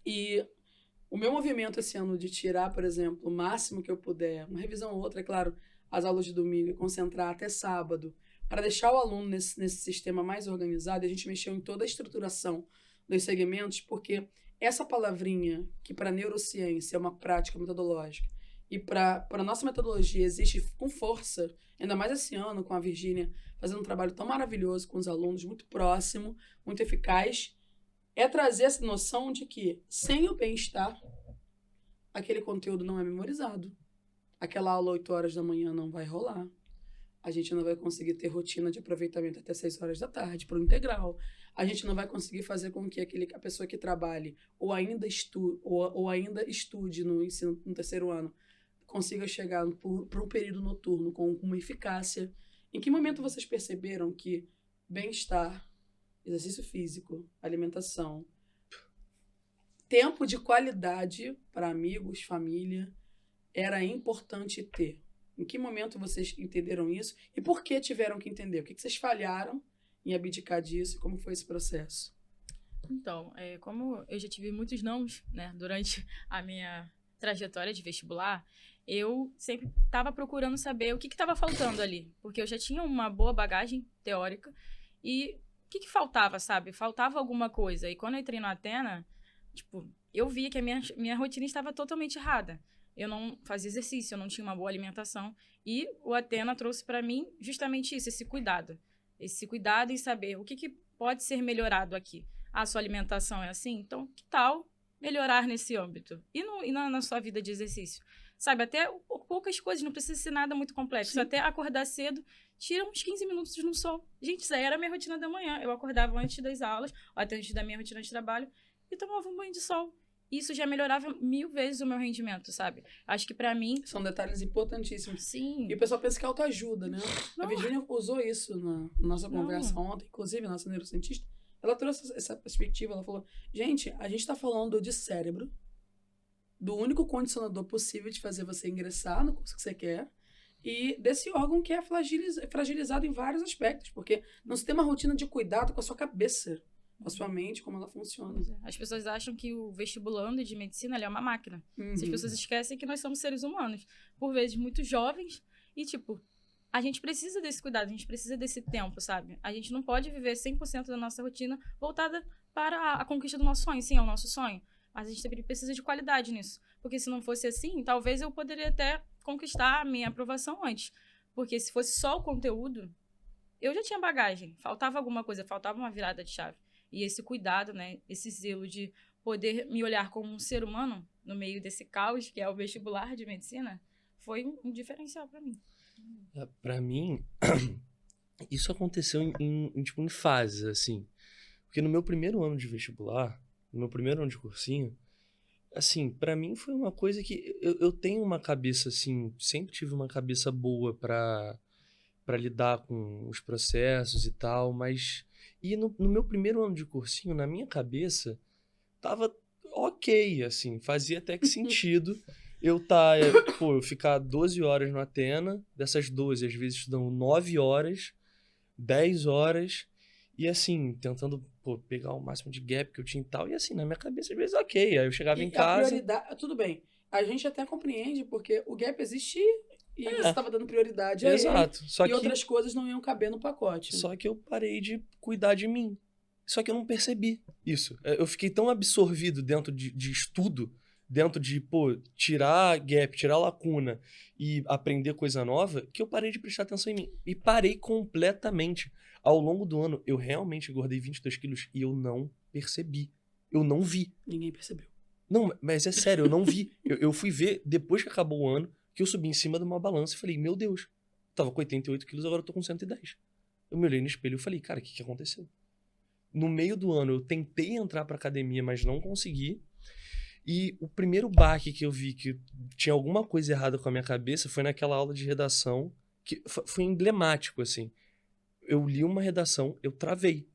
E o meu movimento esse ano de tirar, por exemplo, o máximo que eu puder, uma revisão ou outra, é claro, as aulas de domingo, e concentrar até sábado, para deixar o aluno nesse sistema mais organizado. A gente mexeu em toda a estruturação dos segmentos, porque essa palavrinha, que para a neurociência é uma prática metodológica, e para a nossa metodologia existe com força, ainda mais esse ano, com a Virgínia fazendo um trabalho tão maravilhoso com os alunos, muito próximo, muito eficaz, é trazer essa noção de que, sem o bem-estar, aquele conteúdo não é memorizado. Aquela aula 8 horas da manhã não vai rolar. A gente não vai conseguir ter rotina de aproveitamento até 6 horas da tarde para o integral. A gente não vai conseguir fazer com que a pessoa que trabalhe ou ainda estude no ensino no terceiro ano consiga chegar para um período noturno com uma eficácia. Em que momento vocês perceberam que bem-estar, exercício físico, alimentação, tempo de qualidade para amigos, família, era importante ter? Em que momento vocês entenderam isso? E por que tiveram que entender? O que vocês falharam em abdicar disso? E como foi esse processo? Então, como eu já tive muitos nãos, né, durante a minha trajetória de vestibular, eu sempre estava procurando saber o que estava faltando ali. Porque eu já tinha uma boa bagagem teórica e o que faltava, sabe? Faltava alguma coisa. E quando eu entrei no Athena, tipo, eu via que a minha rotina estava totalmente errada. Eu não fazia exercício, eu não tinha uma boa alimentação. E o Athena trouxe para mim justamente isso, esse cuidado. Esse cuidado em saber o que pode ser melhorado aqui. A sua alimentação é assim? Então, que tal melhorar nesse âmbito? E na sua vida de exercício? Sabe, até poucas coisas, não precisa ser nada muito complexo. Até acordar cedo, tira uns 15 minutos no sol. Gente, isso aí era a minha rotina da manhã. Eu acordava antes das aulas, ou até antes da minha rotina de trabalho, e tomava um banho de sol. Isso já melhorava 1000 vezes o meu rendimento, sabe? Acho que pra mim... São detalhes importantíssimos. Sim. E o pessoal pensa que é autoajuda, né? Não. A Virgínia usou isso na nossa conversa ontem, inclusive, a nossa neurocientista. Ela trouxe essa perspectiva, ela falou, gente, a gente tá falando de cérebro, do único condicionador possível de fazer você ingressar no curso que você quer, e desse órgão que é fragilizado em vários aspectos, porque não se tem uma rotina de cuidado com a sua cabeça, com a sua mente, como ela funciona. As pessoas acham que o vestibulando de medicina ele é uma máquina. Uhum. As pessoas esquecem que nós somos seres humanos, por vezes muito jovens, e tipo, a gente precisa desse cuidado, a gente precisa desse tempo, sabe? A gente não pode viver 100% da nossa rotina voltada para a conquista do nosso sonho. Sim, é o nosso sonho, mas a gente também precisa de qualidade nisso. Porque se não fosse assim, talvez eu poderia até conquistar a minha aprovação antes. Porque se fosse só o conteúdo, eu já tinha bagagem. Faltava alguma coisa, faltava uma virada de chave. E esse cuidado, né, esse zelo de poder me olhar como um ser humano no meio desse caos que é o vestibular de medicina, foi um diferencial para mim. Para mim, isso aconteceu em fases, assim. Porque no meu primeiro ano de vestibular, no meu primeiro ano de cursinho, assim, para mim foi uma coisa que eu tenho uma cabeça, assim, sempre tive uma cabeça boa para lidar com os processos e tal, mas... E no meu primeiro ano de cursinho, na minha cabeça, tava ok, assim, fazia até que sentido eu ficar 12 horas no Athena, dessas 12, às vezes estudando 9 horas, 10 horas, e assim, tentando pegar o máximo de gap que eu tinha e tal, e assim, na minha cabeça, às vezes ok, aí eu chegava em casa... Tudo bem, a gente até compreende, porque o gap existe e você estava dando prioridade a Exato. ele, outras coisas não iam caber no pacote. Só que eu parei de cuidar de mim. Só que eu não percebi isso. Eu fiquei tão absorvido dentro de estudo, dentro de, tirar gap, tirar lacuna e aprender coisa nova, que eu parei de prestar atenção em mim. E parei completamente. Ao longo do ano, eu realmente engordei 22 quilos e eu não percebi. Eu não vi. Ninguém percebeu. Não, mas é sério, eu não vi. Eu fui ver, depois que acabou o ano, que eu subi em cima de uma balança e falei, meu Deus, tava com 88 quilos, agora eu tô com 110. Eu me olhei no espelho e falei, cara, o que aconteceu? No meio do ano, eu tentei entrar pra academia, mas não consegui. E o primeiro baque que eu vi que tinha alguma coisa errada com a minha cabeça foi naquela aula de redação, que foi emblemático, assim. Eu li uma redação, eu travei.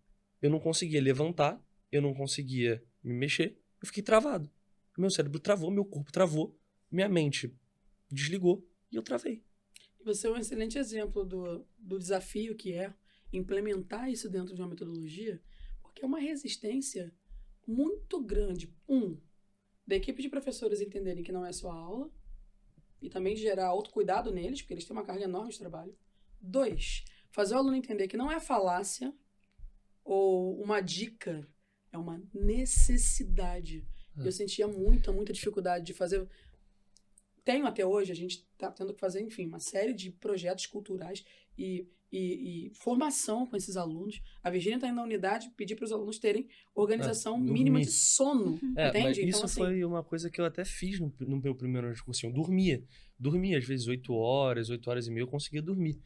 eu não conseguia levantar, eu não conseguia me mexer, eu fiquei travado. Meu cérebro travou, meu corpo travou, minha mente desligou e eu travei. Você é um excelente exemplo do desafio que é implementar isso dentro de uma metodologia, porque é uma resistência muito grande. Da equipe de professores entenderem que não é só aula, e também de gerar autocuidado neles, porque eles têm uma carga enorme de trabalho. 2, fazer o aluno entender que não é falácia ou uma dica, é uma necessidade. Eu sentia muita dificuldade de fazer. Tenho até hoje, a gente está tendo que fazer, enfim, uma série de projetos culturais e formação com esses alunos. A Virgínia está indo na unidade pedir para os alunos terem organização mínima de sono. Entende? Mas isso então, assim, foi uma coisa que eu até fiz no meu primeiro ano de cursinho. Eu dormia às vezes 8 horas e meia, eu conseguia dormir.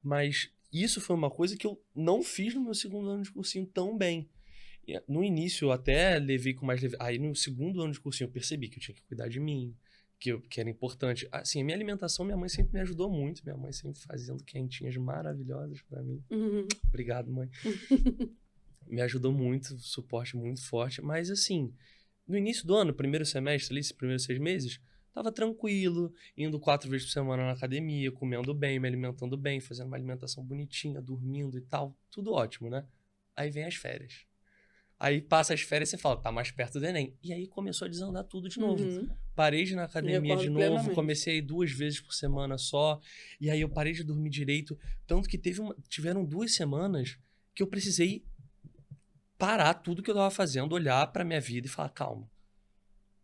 Mas isso foi uma coisa que eu não fiz no meu segundo ano de cursinho tão bem. No início eu até levei com mais leve. Aí no segundo ano de cursinho eu percebi que eu tinha que cuidar de mim, que era importante. Assim, a minha alimentação, minha mãe sempre me ajudou muito. Minha mãe sempre fazendo quentinhas maravilhosas pra mim. Obrigado, mãe. Me ajudou muito, suporte muito forte. Mas assim, no início do ano, primeiro semestre, ali, esses primeiros 6 meses, tava tranquilo, indo 4 vezes por semana na academia, comendo bem, me alimentando bem, fazendo uma alimentação bonitinha, dormindo e tal. Tudo ótimo, né? Aí vem as férias. Aí passa as férias e você fala, tá mais perto do Enem. E aí começou a desandar tudo de novo. Parei de ir na academia de novo, plenamente. Comecei a ir 2 vezes por semana só. E aí eu parei de dormir direito. Tanto que tiveram 2 semanas que eu precisei parar tudo que eu tava fazendo, olhar pra minha vida e falar, calma,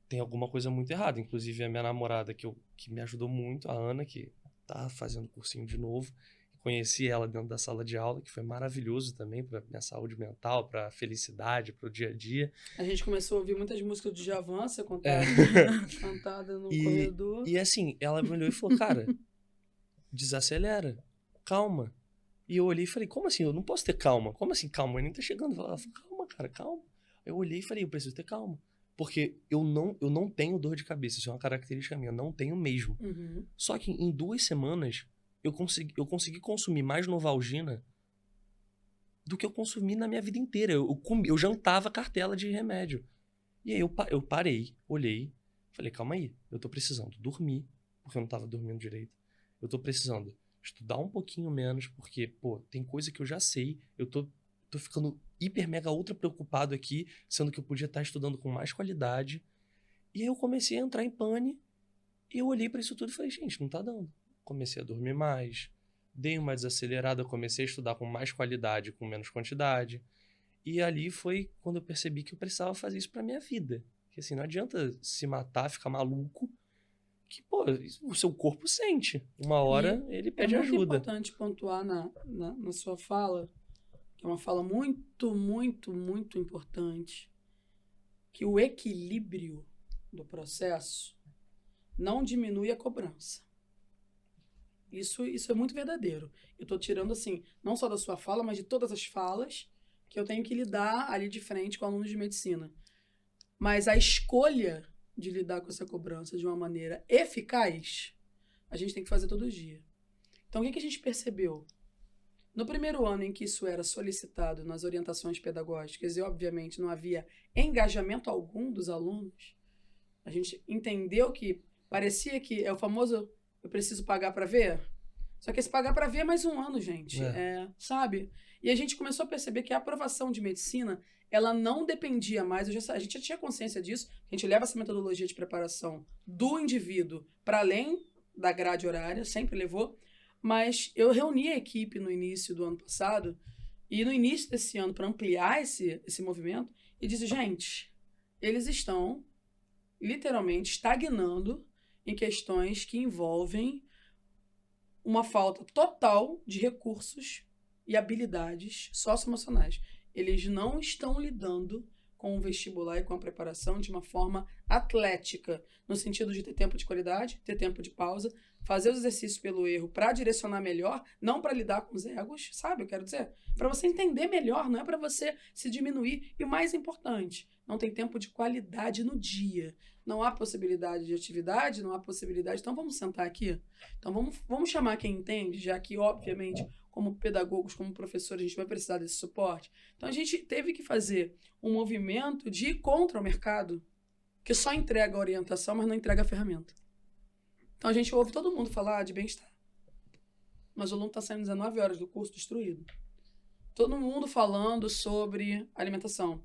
tem alguma coisa muito errada. Inclusive a minha namorada, que me ajudou muito, a Ana, que tá fazendo cursinho de novo. Conheci ela dentro da sala de aula, que foi maravilhoso também para minha saúde mental, para felicidade, para o dia a dia. A gente começou a ouvir muitas músicas do Djavan, você cantada no corredor. E assim, ela me olhou e falou, cara, desacelera, calma. E eu olhei e falei, como assim? Eu não posso ter calma. Como assim calma? O Enem tá chegando. Ela falou, calma, cara, calma. Eu olhei e falei, eu preciso ter calma. Porque eu não tenho dor de cabeça, isso é uma característica minha, eu não tenho mesmo. Só que em 2 semanas... Eu consegui consumir mais Novalgina do que eu consumi na minha vida inteira. Eu jantava cartela de remédio. E aí eu parei, olhei, falei, calma aí, eu tô precisando dormir, porque eu não tava dormindo direito. Eu tô precisando estudar um pouquinho menos, porque, pô, tem coisa que eu já sei, eu tô ficando hiper, mega, ultra preocupado aqui, sendo que eu podia estar estudando com mais qualidade. E aí eu comecei a entrar em pane, e eu olhei pra isso tudo e falei, gente, não tá dando. Comecei a dormir mais, dei uma desacelerada, comecei a estudar com mais qualidade, com menos quantidade. E ali foi quando eu percebi que eu precisava fazer isso pra minha vida. Porque assim, não adianta se matar, ficar maluco, que, pô, o seu corpo sente. Uma hora ele pede ajuda. É muito importante pontuar na sua fala, que é uma fala muito, muito, muito importante, que o equilíbrio do processo não diminui a cobrança. Isso é muito verdadeiro. Eu estou tirando, assim, não só da sua fala, mas de todas as falas que eu tenho que lidar ali de frente com alunos de medicina. Mas a escolha de lidar com essa cobrança de uma maneira eficaz, a gente tem que fazer todo dia. Então, o que a gente percebeu? No primeiro ano em que isso era solicitado nas orientações pedagógicas e, obviamente, não havia engajamento algum dos alunos, a gente entendeu que parecia que é o famoso... Eu preciso pagar para ver? Só que esse pagar para ver é mais 1 ano, gente. Sabe? E a gente começou a perceber que a aprovação de medicina, ela não dependia mais. A gente já tinha consciência disso. A gente leva essa metodologia de preparação do indivíduo para além da grade horária, sempre levou. Mas eu reuni a equipe no início do ano passado e no início desse ano para ampliar esse movimento e disse, gente, eles estão literalmente estagnando em questões que envolvem uma falta total de recursos e habilidades socioemocionais. Eles não estão lidando com o vestibular e com a preparação de uma forma atlética, no sentido de ter tempo de qualidade, ter tempo de pausa, fazer os exercícios pelo erro para direcionar melhor, não para lidar com os egos, sabe? Eu quero dizer, para você entender melhor, não é para você se diminuir. E o mais importante, não tem tempo de qualidade no dia. Não há possibilidade de atividade, não há possibilidade. Então, vamos sentar aqui? Então, vamos chamar quem entende, já que, obviamente, como pedagogos, como professores, a gente vai precisar desse suporte. Então, a gente teve que fazer um movimento de ir contra o mercado, que só entrega a orientação, mas não entrega a ferramenta. Então, a gente ouve todo mundo falar de bem-estar. Mas o aluno está saindo 19 horas do curso destruído. Todo mundo falando sobre alimentação.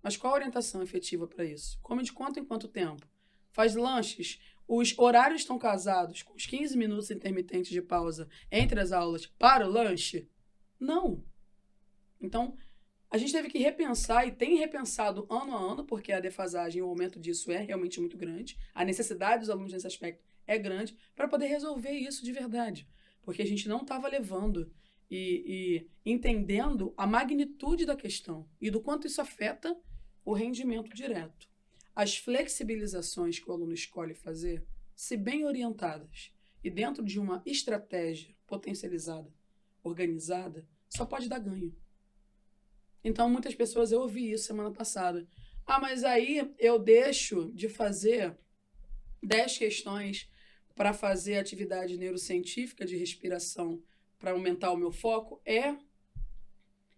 Mas qual a orientação efetiva para isso? Come de quanto em quanto tempo? Faz lanches. Os horários estão casados com os 15 minutos intermitentes de pausa entre as aulas para o lanche? Não. Então, a gente teve que repensar e tem repensado ano a ano, porque a defasagem, o aumento disso é realmente muito grande. A necessidade dos alunos nesse aspecto é grande para poder resolver isso de verdade. Porque a gente não estava levando e entendendo a magnitude da questão e do quanto isso afeta o rendimento direto. As flexibilizações que o aluno escolhe fazer, se bem orientadas e dentro de uma estratégia potencializada, organizada, só pode dar ganho. Então, muitas pessoas, eu ouvi isso semana passada. Ah, mas aí eu deixo de fazer 10 questões para fazer atividade neurocientífica de respiração para aumentar o meu foco?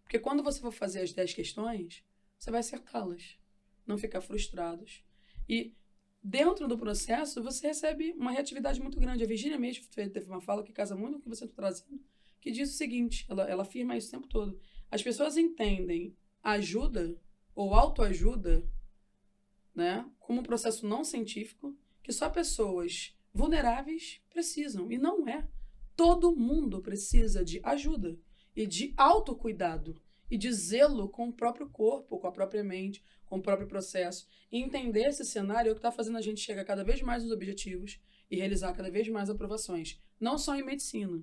Porque quando você for fazer as 10 questões, você vai acertá-las, não ficar frustrados. E dentro do processo, você recebe uma reatividade muito grande. A Virgínia mesmo teve uma fala que casa muito com o que você está trazendo, que diz o seguinte, ela afirma isso o tempo todo. As pessoas entendem ajuda ou autoajuda, né, como um processo não científico que só pessoas vulneráveis precisam. E não é. Todo mundo precisa de ajuda e de autocuidado e de zelo com o próprio corpo, com a própria mente, com o próprio processo. E entender esse cenário é o que está fazendo a gente chegar cada vez mais nos objetivos e realizar cada vez mais aprovações. Não só em medicina.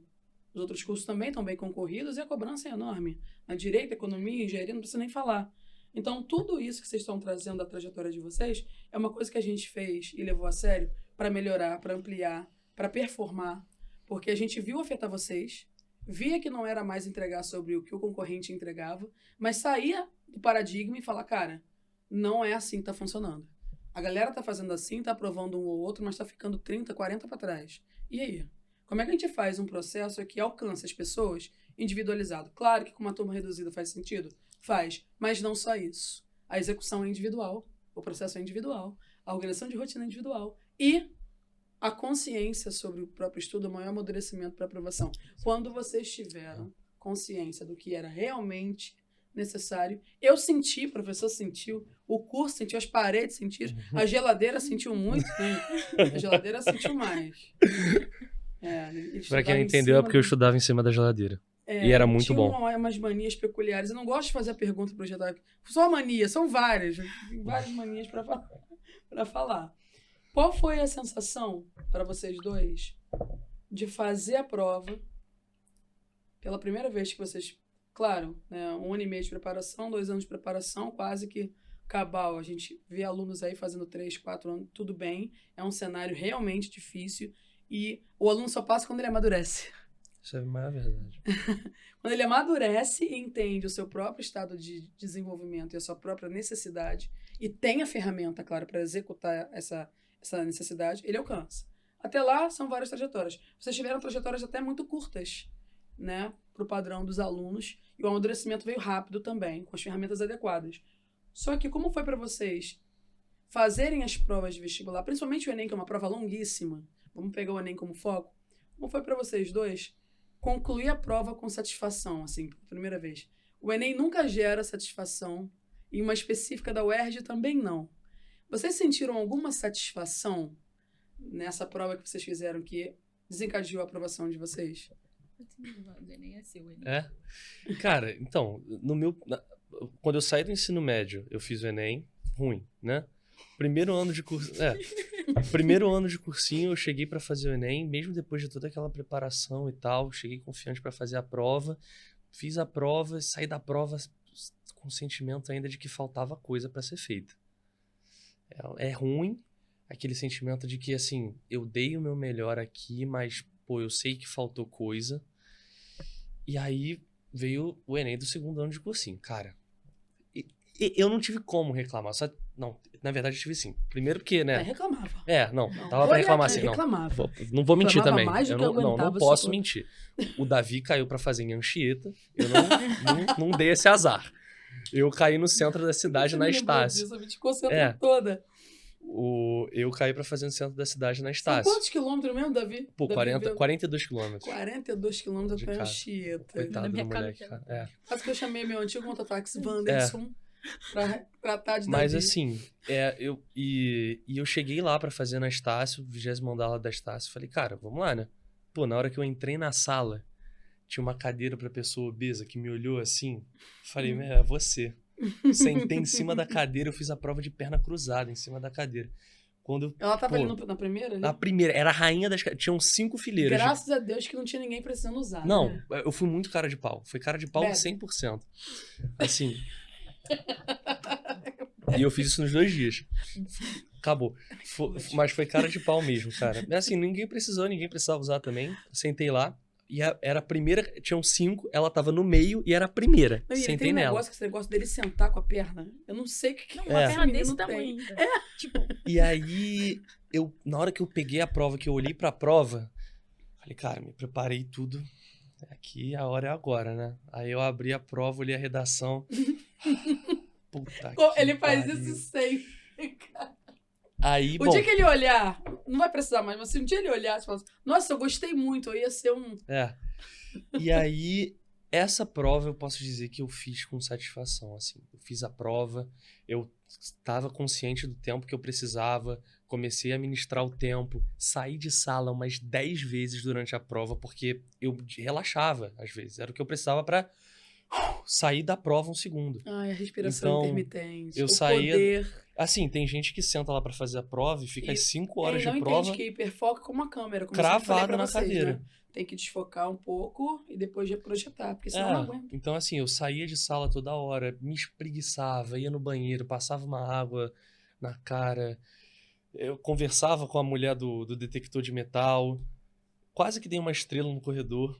Os outros cursos também estão bem concorridos e a cobrança é enorme. Na direito, economia, engenharia, não precisa nem falar. Então, tudo isso que vocês estão trazendo da trajetória de vocês é uma coisa que a gente fez e levou a sério para melhorar, para ampliar, para performar. Porque a gente viu afetar vocês, via que não era mais entregar sobre o que o concorrente entregava, mas saía do paradigma e falar, cara, não é assim que está funcionando. A galera está fazendo assim, está aprovando um ou outro, mas está ficando 30, 40 para trás. E aí? Como é que a gente faz um processo que alcance as pessoas individualizado? Claro que com uma turma reduzida faz sentido? Faz, mas não só isso. A execução é individual, o processo é individual, a organização de rotina é individual e a consciência sobre o próprio estudo é o maior amadurecimento para aprovação. Quando vocês tiveram consciência do que era realmente necessário, eu senti, o professor sentiu, o curso sentiu, as paredes sentiram, a geladeira sentiu muito, né? A geladeira sentiu mais. Pra quem não entendeu, é porque eu estudava em cima da geladeira. E era muito bom. Tinha umas manias peculiares. Eu não gosto de fazer a pergunta projetada. Só uma mania, são várias. Tem várias manias para falar. Qual foi a sensação para vocês dois de fazer a prova pela primeira vez que vocês... Claro, né, 1 ano e meio de preparação, 2 anos de preparação, quase que cabal. A gente vê alunos aí fazendo 3, 4 anos, tudo bem. É um cenário realmente difícil. E o aluno só passa quando ele amadurece. Isso é a maior verdade. Quando ele amadurece e entende o seu próprio estado de desenvolvimento e a sua própria necessidade e tem a ferramenta, claro, para executar essa necessidade, ele alcança. Até lá, são várias trajetórias. Vocês tiveram trajetórias até muito curtas, né, para o padrão dos alunos, e o amadurecimento veio rápido também, com as ferramentas adequadas. Só que como foi para vocês fazerem as provas de vestibular, principalmente o Enem, que é uma prova longuíssima, vamos pegar o Enem como foco, como foi para vocês dois concluir a prova com satisfação, assim, pela primeira vez? O Enem nunca gera satisfação, e uma específica da UERJ também não. Vocês sentiram alguma satisfação nessa prova que vocês fizeram que desencadeou a aprovação de vocês? O Enem é seu, Enem. É? Cara, então, quando eu saí do ensino médio, eu fiz o Enem, ruim, né? Primeiro ano de cursinho, eu cheguei para fazer o Enem, mesmo depois de toda aquela preparação e tal, cheguei confiante para fazer a prova, fiz a prova, saí da prova com o sentimento ainda de que faltava coisa para ser feita. É ruim aquele sentimento de que, assim, eu dei o meu melhor aqui, mas, pô, eu sei que faltou coisa. E aí veio o Enem do segundo ano de cursinho. Cara, eu não tive como reclamar. Não, na verdade eu tive sim. Primeiro porque, né? Reclamava. Não tava pra reclamar assim, não. Reclamava. Não vou mentir Reclamava também. mais do Eu que não aguentava posso sua- mentir. O Davi caiu pra fazer em Anchieta. Eu não dei esse azar. Eu caí no centro da cidade, Você na me lembrou Estácio. disso, a gente concentra É. toda. Eu caí pra fazer no centro da cidade, na São Estácio. quantos quilômetros mesmo, Davi? Pô, Davi 42 quilômetros. 42 quilômetros De pra casa. Anchieta. Coitado Na do minha casa moleque, também. cara. Quase que eu chamei meu antigo mototáxi, Wanderson, pra tratar de Mas Davi. assim, eu cheguei lá pra fazer na Estácio, 20º andar da Estácio. Falei, cara, vamos lá, né? Pô, na hora que eu entrei na sala, tinha uma cadeira pra pessoa obesa que me olhou assim. Falei, é você. Sentei em cima da cadeira, eu fiz a prova de perna cruzada em cima da cadeira. Quando, Ela tava pô, ali na primeira? Ali? a primeira, era a rainha das cadeiras. Tinham 5 fileiras. Graças a Deus que não tinha ninguém precisando usar. Não, né? eu fui muito cara de pau. Foi cara de pau Bad. 100%. Assim. E eu fiz isso nos 2 dias. Acabou. Mas foi cara de pau mesmo, cara. Assim, ninguém precisava usar também. Sentei lá. E era a primeira, tinham 5, ela tava no meio e era a primeira. Não, e ele Sentei tem nela. esse negócio dele sentar com a perna. Eu não sei o que Não, que uma esse perna menino desse tem. tamanho ainda. Tipo, E aí, na hora que eu peguei a prova, que eu olhei pra prova, falei, cara, me preparei tudo. Aqui a hora é agora, né? Aí eu abri a prova, olhei a redação. Puta que Ele faz pariu. isso sempre. Aí, O bom, dia que ele olhar, não vai precisar mais, mas se um dia ele olhar e falar assim, nossa, eu gostei muito, eu ia ser um... E aí, essa prova eu posso dizer que eu fiz com satisfação, assim. Eu fiz a prova, eu estava consciente do tempo que eu precisava, comecei a administrar o tempo, saí de sala umas 10 vezes durante a prova, porque eu relaxava, às vezes. Era o que eu precisava pra sair da prova um segundo. Ai, a respiração Então, intermitente, eu o saía- poder. Assim, tem gente que senta lá pra fazer a prova e fica E às 5 horas Ele não de prova entende que hiperfoca com uma câmera, como eu sempre falei cravado pra na vocês, cadeira. né? Tem que desfocar um pouco e depois projetar, porque senão não aguenta. Então, assim, eu saía de sala toda hora, me espreguiçava, ia no banheiro, passava uma água na cara, eu conversava com a mulher do detector de metal, quase que dei uma estrela no corredor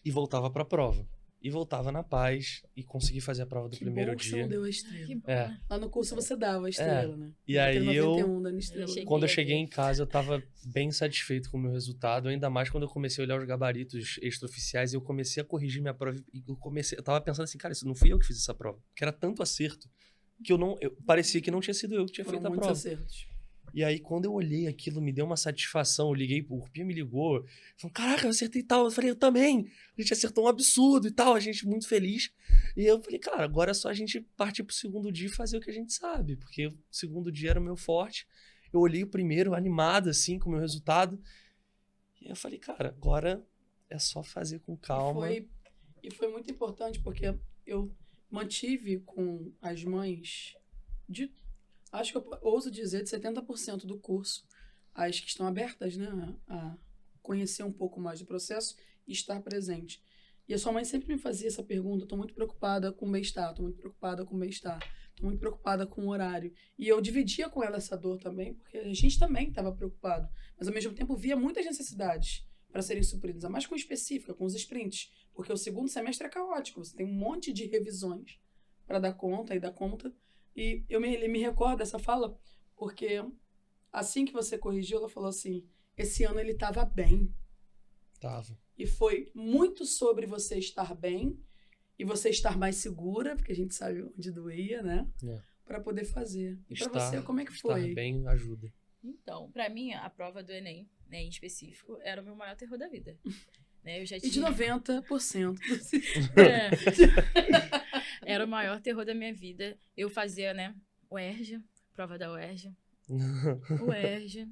e voltava pra prova. E voltava na paz e consegui fazer a prova do Que primeiro bom que você dia. não deu a estrela. que bom, É. né? Lá no curso você dava a estrela, né? E aí Tem eu- 91 dando estrela. cheguei Quando eu a cheguei ver. em casa, eu tava bem satisfeito com o meu resultado, ainda mais quando eu comecei a olhar os gabaritos extraoficiais e eu comecei a corrigir minha prova. E eu tava pensando assim, cara, isso não fui eu que fiz essa prova. Porque era tanto acerto que parecia que não tinha sido eu que tinha Foram feito a muitos prova. acertos. E aí, quando eu olhei aquilo, me deu uma satisfação. Eu liguei, o Rupinha me ligou. Falou, caraca, eu acertei tal. Eu falei, eu também. A gente acertou um absurdo e tal. A gente muito feliz. E eu falei, cara, agora é só a gente partir pro segundo dia e fazer o que a gente sabe. Porque o segundo dia era o meu forte. Eu olhei o primeiro, animado, assim, com o meu resultado. E eu falei, cara, agora é só fazer com calma. E foi muito importante, porque eu mantive com as mães de... Acho que eu ouso dizer de 70% do curso, as que estão abertas, né, a conhecer um pouco mais do processo e estar presente. E a sua mãe sempre me fazia essa pergunta, estou muito preocupada com o bem-estar, estou muito preocupada com o bem-estar, estou muito preocupada com o horário. E eu dividia com ela essa dor também, porque a gente também estava preocupado, mas ao mesmo tempo via muitas necessidades para serem supridas, a mais com específica, com os sprints, porque o segundo semestre é caótico, você tem um monte de revisões para dar conta e dar conta. E eu me recordo dessa fala, porque assim que você corrigiu, ela falou assim, esse ano ele estava bem. Tava. E foi muito sobre você estar bem e você estar mais segura, porque a gente sabe onde doía, né? Para poder fazer. E para você, como é que foi? Estar bem ajuda. Então, pra mim, a prova do Enem, né, em específico, era o meu maior terror da vida. Né, eu já E de tinha... 90%. É. Era o maior terror da minha vida. Eu fazia, né, UERJ, prova da UERJ. UERJ.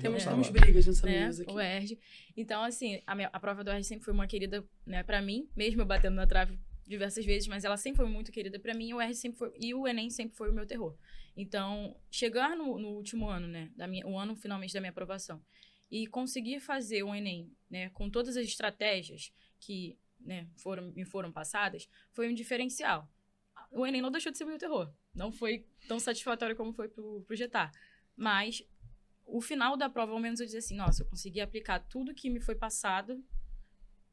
Temos brigas nessa Né, mesa aqui. UERJ. Então, assim, a prova da UERJ sempre foi uma querida, né, pra mim, mesmo eu batendo na trave diversas vezes, mas ela sempre foi muito querida pra mim, e o Enem sempre foi o meu terror. Então, chegar no último ano, né, o ano finalmente da minha aprovação, e conseguir fazer um Enem, né, com todas as estratégias que, né, me foram passadas, foi um diferencial. O Enem não deixou de ser meu terror. não foi tão satisfatório como foi pro Getar. Mas o final da prova, ao menos eu dizia assim, nossa, eu consegui aplicar tudo que me foi passado,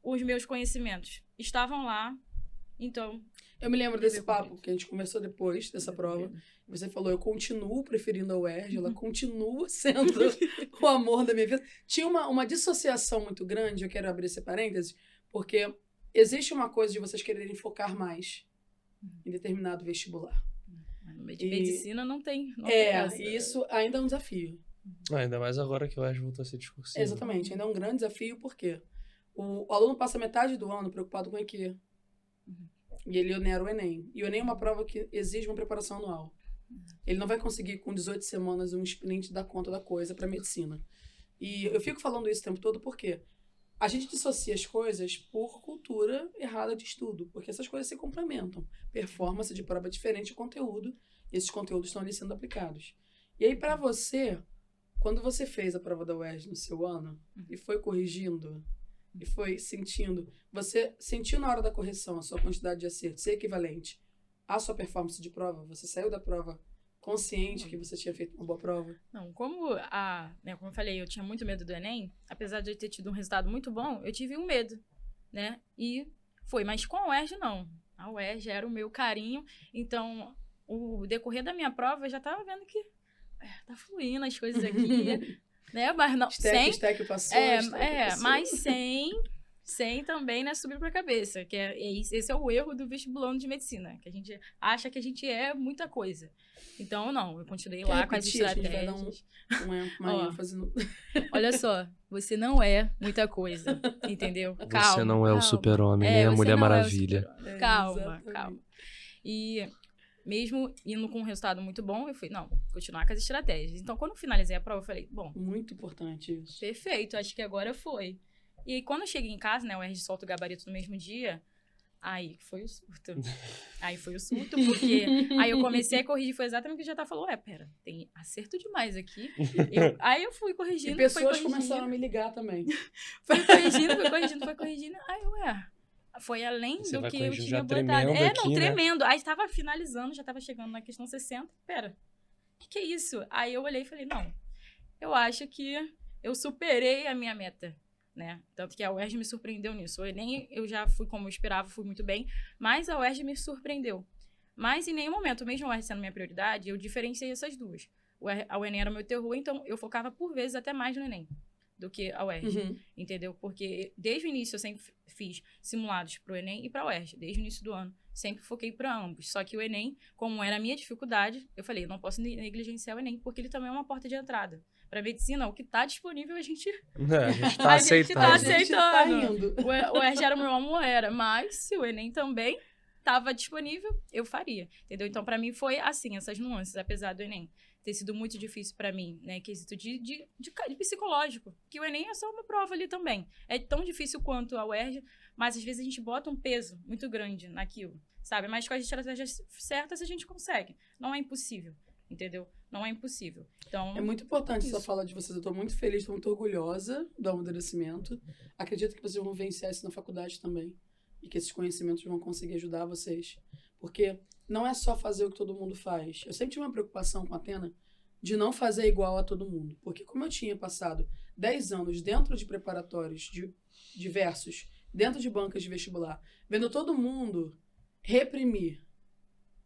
os meus conhecimentos estavam lá, então... Eu me lembro desse papo que a gente conversou depois dessa prova. Você falou, eu continuo preferindo a UERJ, ela continua sendo o amor da minha vida. Tinha uma dissociação muito grande, eu quero abrir esse parênteses, porque existe uma coisa de vocês quererem focar mais em determinado vestibular. De medicina não tem. E isso ainda é um desafio. Ainda mais agora que o UERJ voltou a ser discursivo. Exatamente, ainda é um grande desafio, porque o aluno passa metade do ano preocupado com o EQ. E ele onera o Enem. E o Enem é uma prova que exige uma preparação anual. Ele não vai conseguir, com 18 semanas, um sprint dar conta da coisa para medicina. E eu fico falando isso o tempo todo porque a gente dissocia as coisas por cultura errada de estudo, porque essas coisas se complementam. Performance de prova é diferente de conteúdo, e esses conteúdos estão ali sendo aplicados. E aí, para você, quando você fez a prova da UERJ no seu ano, e foi corrigindo, e foi sentindo, você sentiu na hora da correção a sua quantidade de acertos ser equivalente à sua performance de prova? Você saiu da prova consciente que você tinha feito uma boa prova? Não, como eu falei, eu tinha muito medo do Enem, apesar de eu ter tido um resultado muito bom, eu tive um medo, né? E foi, mas com a UERJ não. A UERJ era o meu carinho, então o decorrer da minha prova eu já tava vendo que tá fluindo as coisas aqui, né? Mas não, Stack passou, mas sem também, né, subir pra cabeça, que esse é o erro do vestibulando de medicina, que a gente acha que a gente é muita coisa. Então, não, eu continuei lá com as estratégias. A gente vai dar uma ênfase no... Olha só, você não é muita coisa, entendeu? Calma. Você não é o super-homem, nem a Mulher Maravilha. Calma. E mesmo indo com um resultado muito bom, eu fui, continuar com as estratégias. Então, quando eu finalizei a prova, eu falei, bom... Muito importante isso. Perfeito, acho que agora foi. E aí, quando eu cheguei em casa, né, o UERJ solta o gabarito no mesmo dia, aí foi o surto. Porque aí eu comecei a corrigir, foi exatamente o que o Jatá falou, pera, tem acerto demais aqui. Aí eu fui corrigindo, e pessoas começaram a me ligar também. Fui corrigindo. Aí foi além você do que eu tinha já botado. Tremendo. Aí estava finalizando, já estava chegando na questão 60. Pera, o que é isso? Aí eu olhei e falei, não, eu acho que eu superei a minha meta, né? Tanto que a UERJ me surpreendeu nisso. O Enem eu já fui como eu esperava, fui muito bem, mas a UERJ me surpreendeu. Mas em nenhum momento, mesmo a UERJ sendo minha prioridade, eu diferenciei essas duas. O Enem era o meu terror, então eu focava por vezes até mais no Enem do que a UERJ, entendeu? Porque desde o início eu sempre fiz simulados pro Enem e pra UERJ, desde o início do ano. Sempre foquei para ambos. Só que o Enem, como era a minha dificuldade, eu falei, eu não posso negligenciar o Enem, porque ele também é uma porta de entrada. Para medicina, o que está disponível, a gente tá aceitando. A gente tá indo. O UERJ era o meu amor, mas se o Enem também estava disponível, eu faria, entendeu? Então, para mim, foi assim, essas nuances, apesar do Enem ter sido muito difícil para mim, né, quesito de psicológico, que o Enem é só uma prova ali também. É tão difícil quanto a UERJ, mas às vezes a gente bota um peso muito grande naquilo, sabe? Mas com as estratégias certas a gente consegue. Não é impossível, entendeu? Não é impossível. Então, é muito importante essa fala de vocês. Eu estou muito feliz, estou muito orgulhosa do amadurecimento. Acredito que vocês vão vencer isso na faculdade também. E que esses conhecimentos vão conseguir ajudar vocês. Porque não é só fazer o que todo mundo faz. Eu sempre tive uma preocupação com a Atena de não fazer igual a todo mundo. Porque como eu tinha passado 10 anos dentro de preparatórios diversos, dentro de bancas de vestibular, vendo todo mundo reprimir,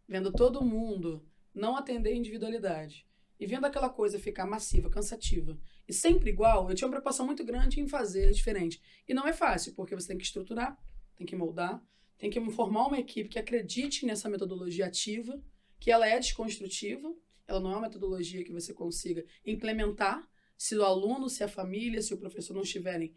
vendo todo mundo não atender a individualidade, e vendo aquela coisa ficar massiva, cansativa, e sempre igual, eu tinha uma preocupação muito grande em fazer diferente. E não é fácil, porque você tem que estruturar, tem que moldar, tem que formar uma equipe que acredite nessa metodologia ativa, que ela é desconstrutiva, ela não é uma metodologia que você consiga implementar se o aluno, se a família, se o professor não estiverem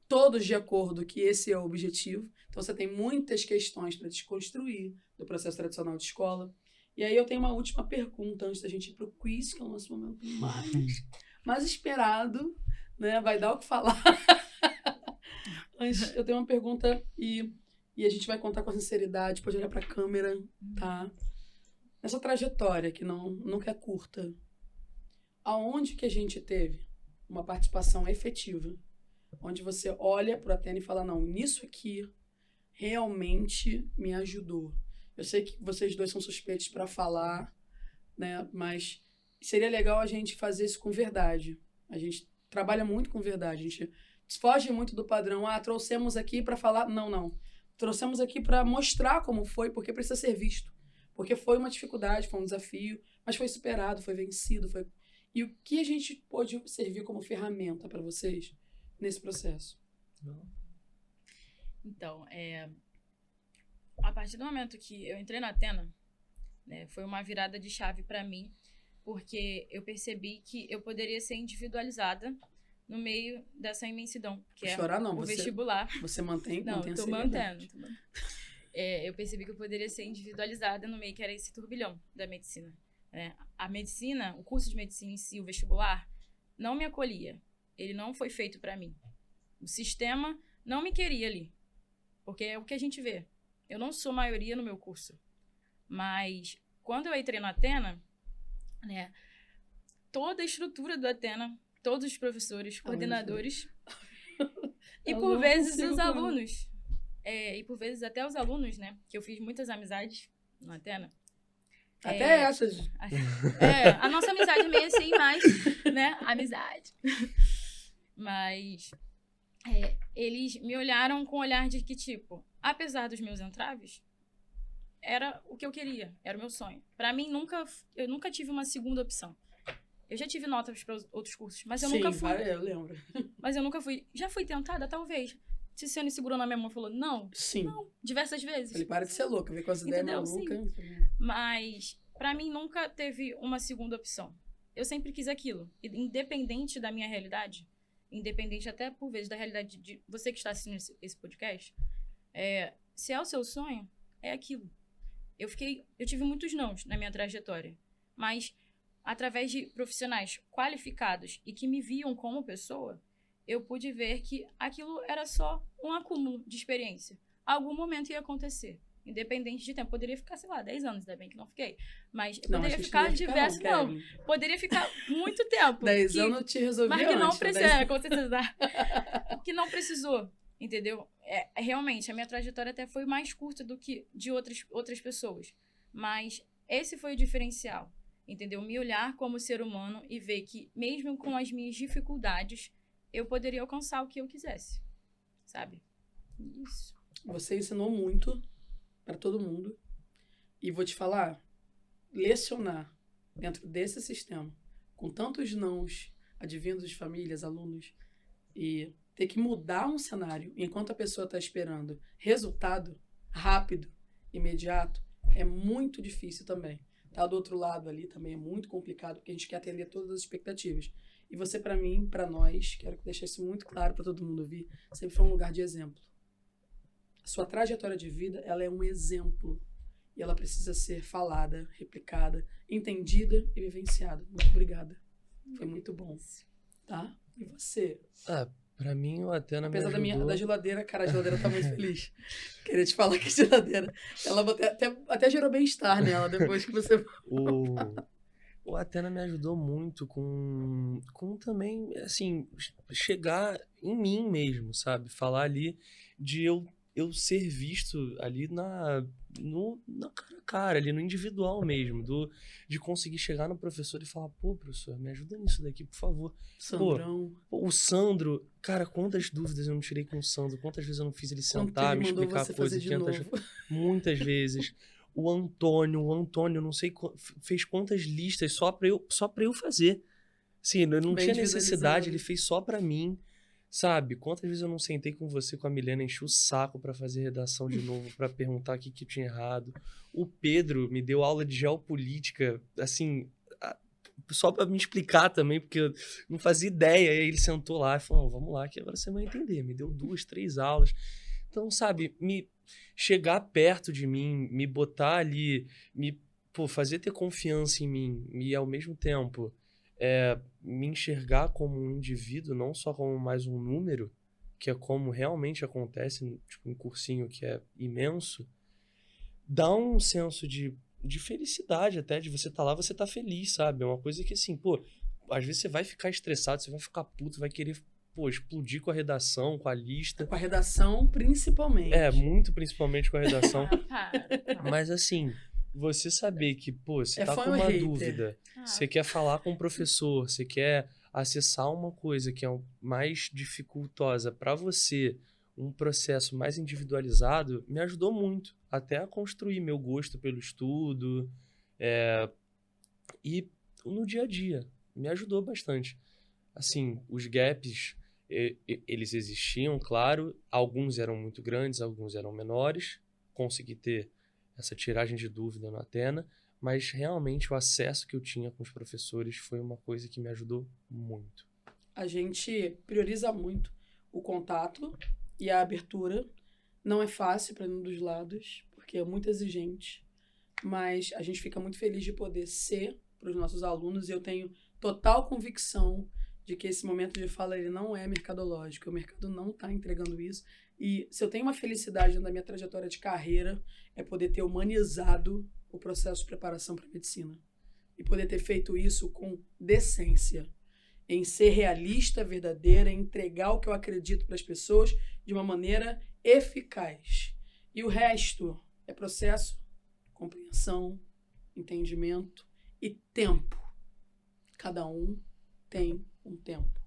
todos de acordo que esse é o objetivo. Então, você tem muitas questões para desconstruir do processo tradicional de escola. E aí, eu tenho uma última pergunta antes da gente ir para o quiz, que é o nosso momento mais esperado, né? Vai dar o que falar. Mas eu tenho uma pergunta e a gente vai contar com sinceridade, pode olhar para a câmera, tá? Nessa trajetória, que nunca é curta, aonde que a gente teve uma participação efetiva? Onde você olha para a Atena e fala, não, nisso aqui realmente me ajudou. Eu sei que vocês dois são suspeitos para falar, né? Mas seria legal a gente fazer isso com verdade. A gente trabalha muito com verdade. A gente foge muito do padrão. Trouxemos aqui para falar... Não. Trouxemos aqui para mostrar como foi, porque precisa ser visto. Porque foi uma dificuldade, foi um desafio, mas foi superado, foi vencido. E o que a gente pode servir como ferramenta para vocês nesse processo? Então, a partir do momento que eu entrei na Athena, né, foi uma virada de chave para mim, porque eu percebi que eu poderia ser individualizada no meio dessa imensidão, que Chorar, não, o vestibular. Você mantém Não, a tô seriedade. mantendo. Eu percebi que eu poderia ser individualizada no meio que era esse turbilhão da medicina. A medicina, o curso de medicina em si, o vestibular, não me acolhia. Ele não foi feito para mim. O sistema não me queria ali. Porque é o que a gente vê. Eu não sou maioria no meu curso. Mas quando eu entrei no Athena, né, toda a estrutura do Athena, todos os professores, coordenadores, e por vezes os alunos, e por vezes até os alunos, né, que eu fiz muitas amizades no Athena. Até essas. A nossa amizade é meio assim, mas, né, amizade. Mas eles me olharam com o olhar de que, tipo, apesar dos meus entraves, era o que eu queria, era o meu sonho. Pra mim, eu nunca tive uma segunda opção. Eu já tive notas para outros cursos, mas eu nunca fui. Eu lembro. Mas eu nunca fui. Já fui tentada, talvez. Ticiane segurou na minha mão e falou, não. Sim. Não, diversas vezes. Ele para de ser louco, vem com as ideias malucas. Mas, pra mim, nunca teve uma segunda opção. Eu sempre quis aquilo. Independente da minha realidade, independente até, por vezes, da realidade de você que está assistindo esse podcast, se é o seu sonho, é aquilo. Eu tive muitos nãos na minha trajetória, mas através de profissionais qualificados e que me viam como pessoa, eu pude ver que aquilo era só um acúmulo de experiência. Algum momento ia acontecer, independente de tempo. Poderia ficar, sei lá, 10 anos, ainda bem que não fiquei. Mas poderia ficar diversos... Não, poderia ficar muito tempo. 10 anos eu te resolvi mas que antes, não precisa, com certeza. Que não precisou, entendeu? Realmente, a minha trajetória até foi mais curta do que de outras pessoas. Mas esse foi o diferencial, entendeu? Me olhar como ser humano e ver que, mesmo com as minhas dificuldades, eu poderia alcançar o que eu quisesse, sabe? Isso. Você ensinou muito para todo mundo. E vou te falar, lecionar dentro desse sistema, com tantos nãos advindos de famílias, alunos, e ter que mudar um cenário enquanto a pessoa está esperando resultado rápido, imediato, é muito difícil também. Tá do outro lado ali também é muito complicado, porque a gente quer atender todas as expectativas. E você, para mim, para nós, quero deixar isso muito claro para todo mundo ouvir, sempre foi um lugar de exemplo. A sua trajetória de vida, ela é um exemplo. E ela precisa ser falada, replicada, entendida e vivenciada. Muito obrigada. Foi muito bom. Tá? E você? Pra mim, o Athena me ajudou... Apesar da geladeira, cara, a geladeira tá muito feliz. Queria te falar que a geladeira, ela até gerou bem-estar nela depois que você... O Athena me ajudou muito com também, assim, chegar em mim mesmo, sabe? Falar ali de eu ser visto ali na cara a cara, ali no individual mesmo, de conseguir chegar no professor e falar, pô, professor, me ajuda nisso daqui, por favor. Sandrão. Pô, o Sandro, cara, quantas dúvidas eu não tirei com o Sandro, quantas vezes eu não fiz ele sentar, me explicar coisas, muitas vezes. O Antônio, não sei, fez quantas listas só pra eu fazer. Sim, eu não tinha necessidade, ele fez só pra mim, sabe? Quantas vezes eu não sentei com você, com a Milena, enchi o saco pra fazer redação de novo, pra perguntar o que tinha errado. O Pedro me deu aula de geopolítica, assim, só pra me explicar também, porque eu não fazia ideia. E aí ele sentou lá e falou, vamos lá, que agora você vai entender. Me deu 2, 3 aulas. Então, sabe, chegar perto de mim, me botar ali, fazer ter confiança em mim e, ao mesmo tempo, me enxergar como um indivíduo, não só como mais um número, que é como realmente acontece, tipo, um cursinho que é imenso, dá um senso de felicidade até, de você estar lá, você tá feliz, sabe? É uma coisa que, assim, às vezes você vai ficar estressado, você vai ficar puto, vai querer... explodir com a redação, com a lista. Com a redação, principalmente. Muito principalmente com a redação. Mas, assim, você saber que, pô, você tá fã com ou uma hater? dúvida, você quer falar com o professor, você quer acessar uma coisa que é mais dificultosa para você, um processo mais individualizado, me ajudou muito até a construir meu gosto pelo estudo, e no dia a dia, me ajudou bastante. Assim, os gaps, eles existiam, claro, alguns eram muito grandes, alguns eram menores, consegui ter essa tiragem de dúvida na Athena, mas realmente o acesso que eu tinha com os professores foi uma coisa que me ajudou muito. A gente prioriza muito o contato e a abertura. Não é fácil para nenhum dos lados, porque é muito exigente, mas a gente fica muito feliz de poder ser para os nossos alunos, e eu tenho total convicção de que esse momento de fala ele não é mercadológico, o mercado não está entregando isso. E se eu tenho uma felicidade na minha trajetória de carreira, é poder ter humanizado o processo de preparação para a medicina. E poder ter feito isso com decência, em ser realista, verdadeira, em entregar o que eu acredito para as pessoas de uma maneira eficaz. E o resto é processo, compreensão, entendimento e tempo. Cada um tem um tempo.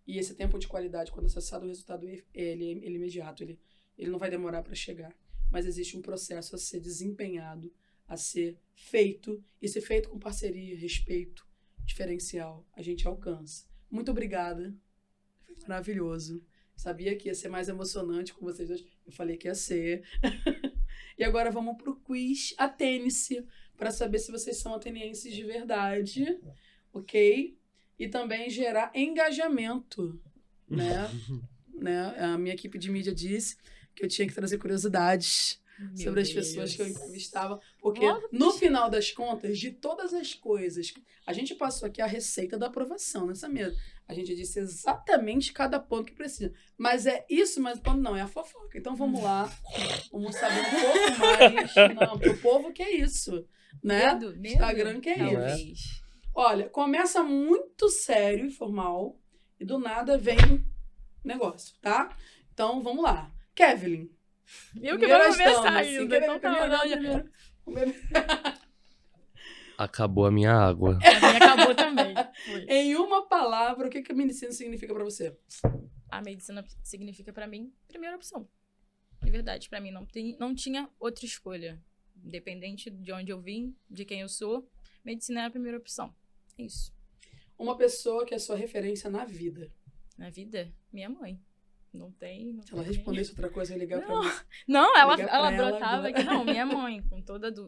E esse tempo de qualidade, quando acessado, o resultado ele é imediato. Ele não vai demorar para chegar. Mas existe um processo a ser desempenhado, a ser feito, e ser feito com parceria, respeito, diferencial. A gente alcança. Muito obrigada. Foi maravilhoso. Sabia que ia ser mais emocionante com vocês dois. Eu falei que ia ser. E agora vamos pro quiz Atênice, para saber se vocês são atenienses de verdade. Ok? E também gerar engajamento, né? A minha equipe de mídia disse que eu tinha que trazer curiosidades sobre as pessoas que eu entrevistava, porque no final das contas, de todas as coisas, a gente passou aqui a receita da aprovação nessa mesa. A gente disse exatamente cada ponto que precisa. Mas é isso, mas ponto não, é a fofoca. Então vamos lá, vamos saber um pouco mais. Não, pro povo que é isso, né? Medo. Instagram que é Talvez. isso. Olha, começa muito sério e formal e do nada vem negócio, tá? Então, vamos lá. Kevin. Eu que vou começar assim, ainda. Então tá primeiro. Acabou a minha água. A minha acabou também. Foi. Em uma palavra, o que a medicina significa pra você? A medicina significa pra mim primeira opção. De verdade, pra mim não tinha outra escolha. Independente de onde eu vim, de quem eu sou, medicina é a primeira opção. É isso. Uma pessoa que é sua referência na vida. Na vida, minha mãe. Não tem. Se ela respondesse outra coisa, eu ia ligar pra mim. Não, ela Ligar pra brotava ela aqui. Não, minha mãe,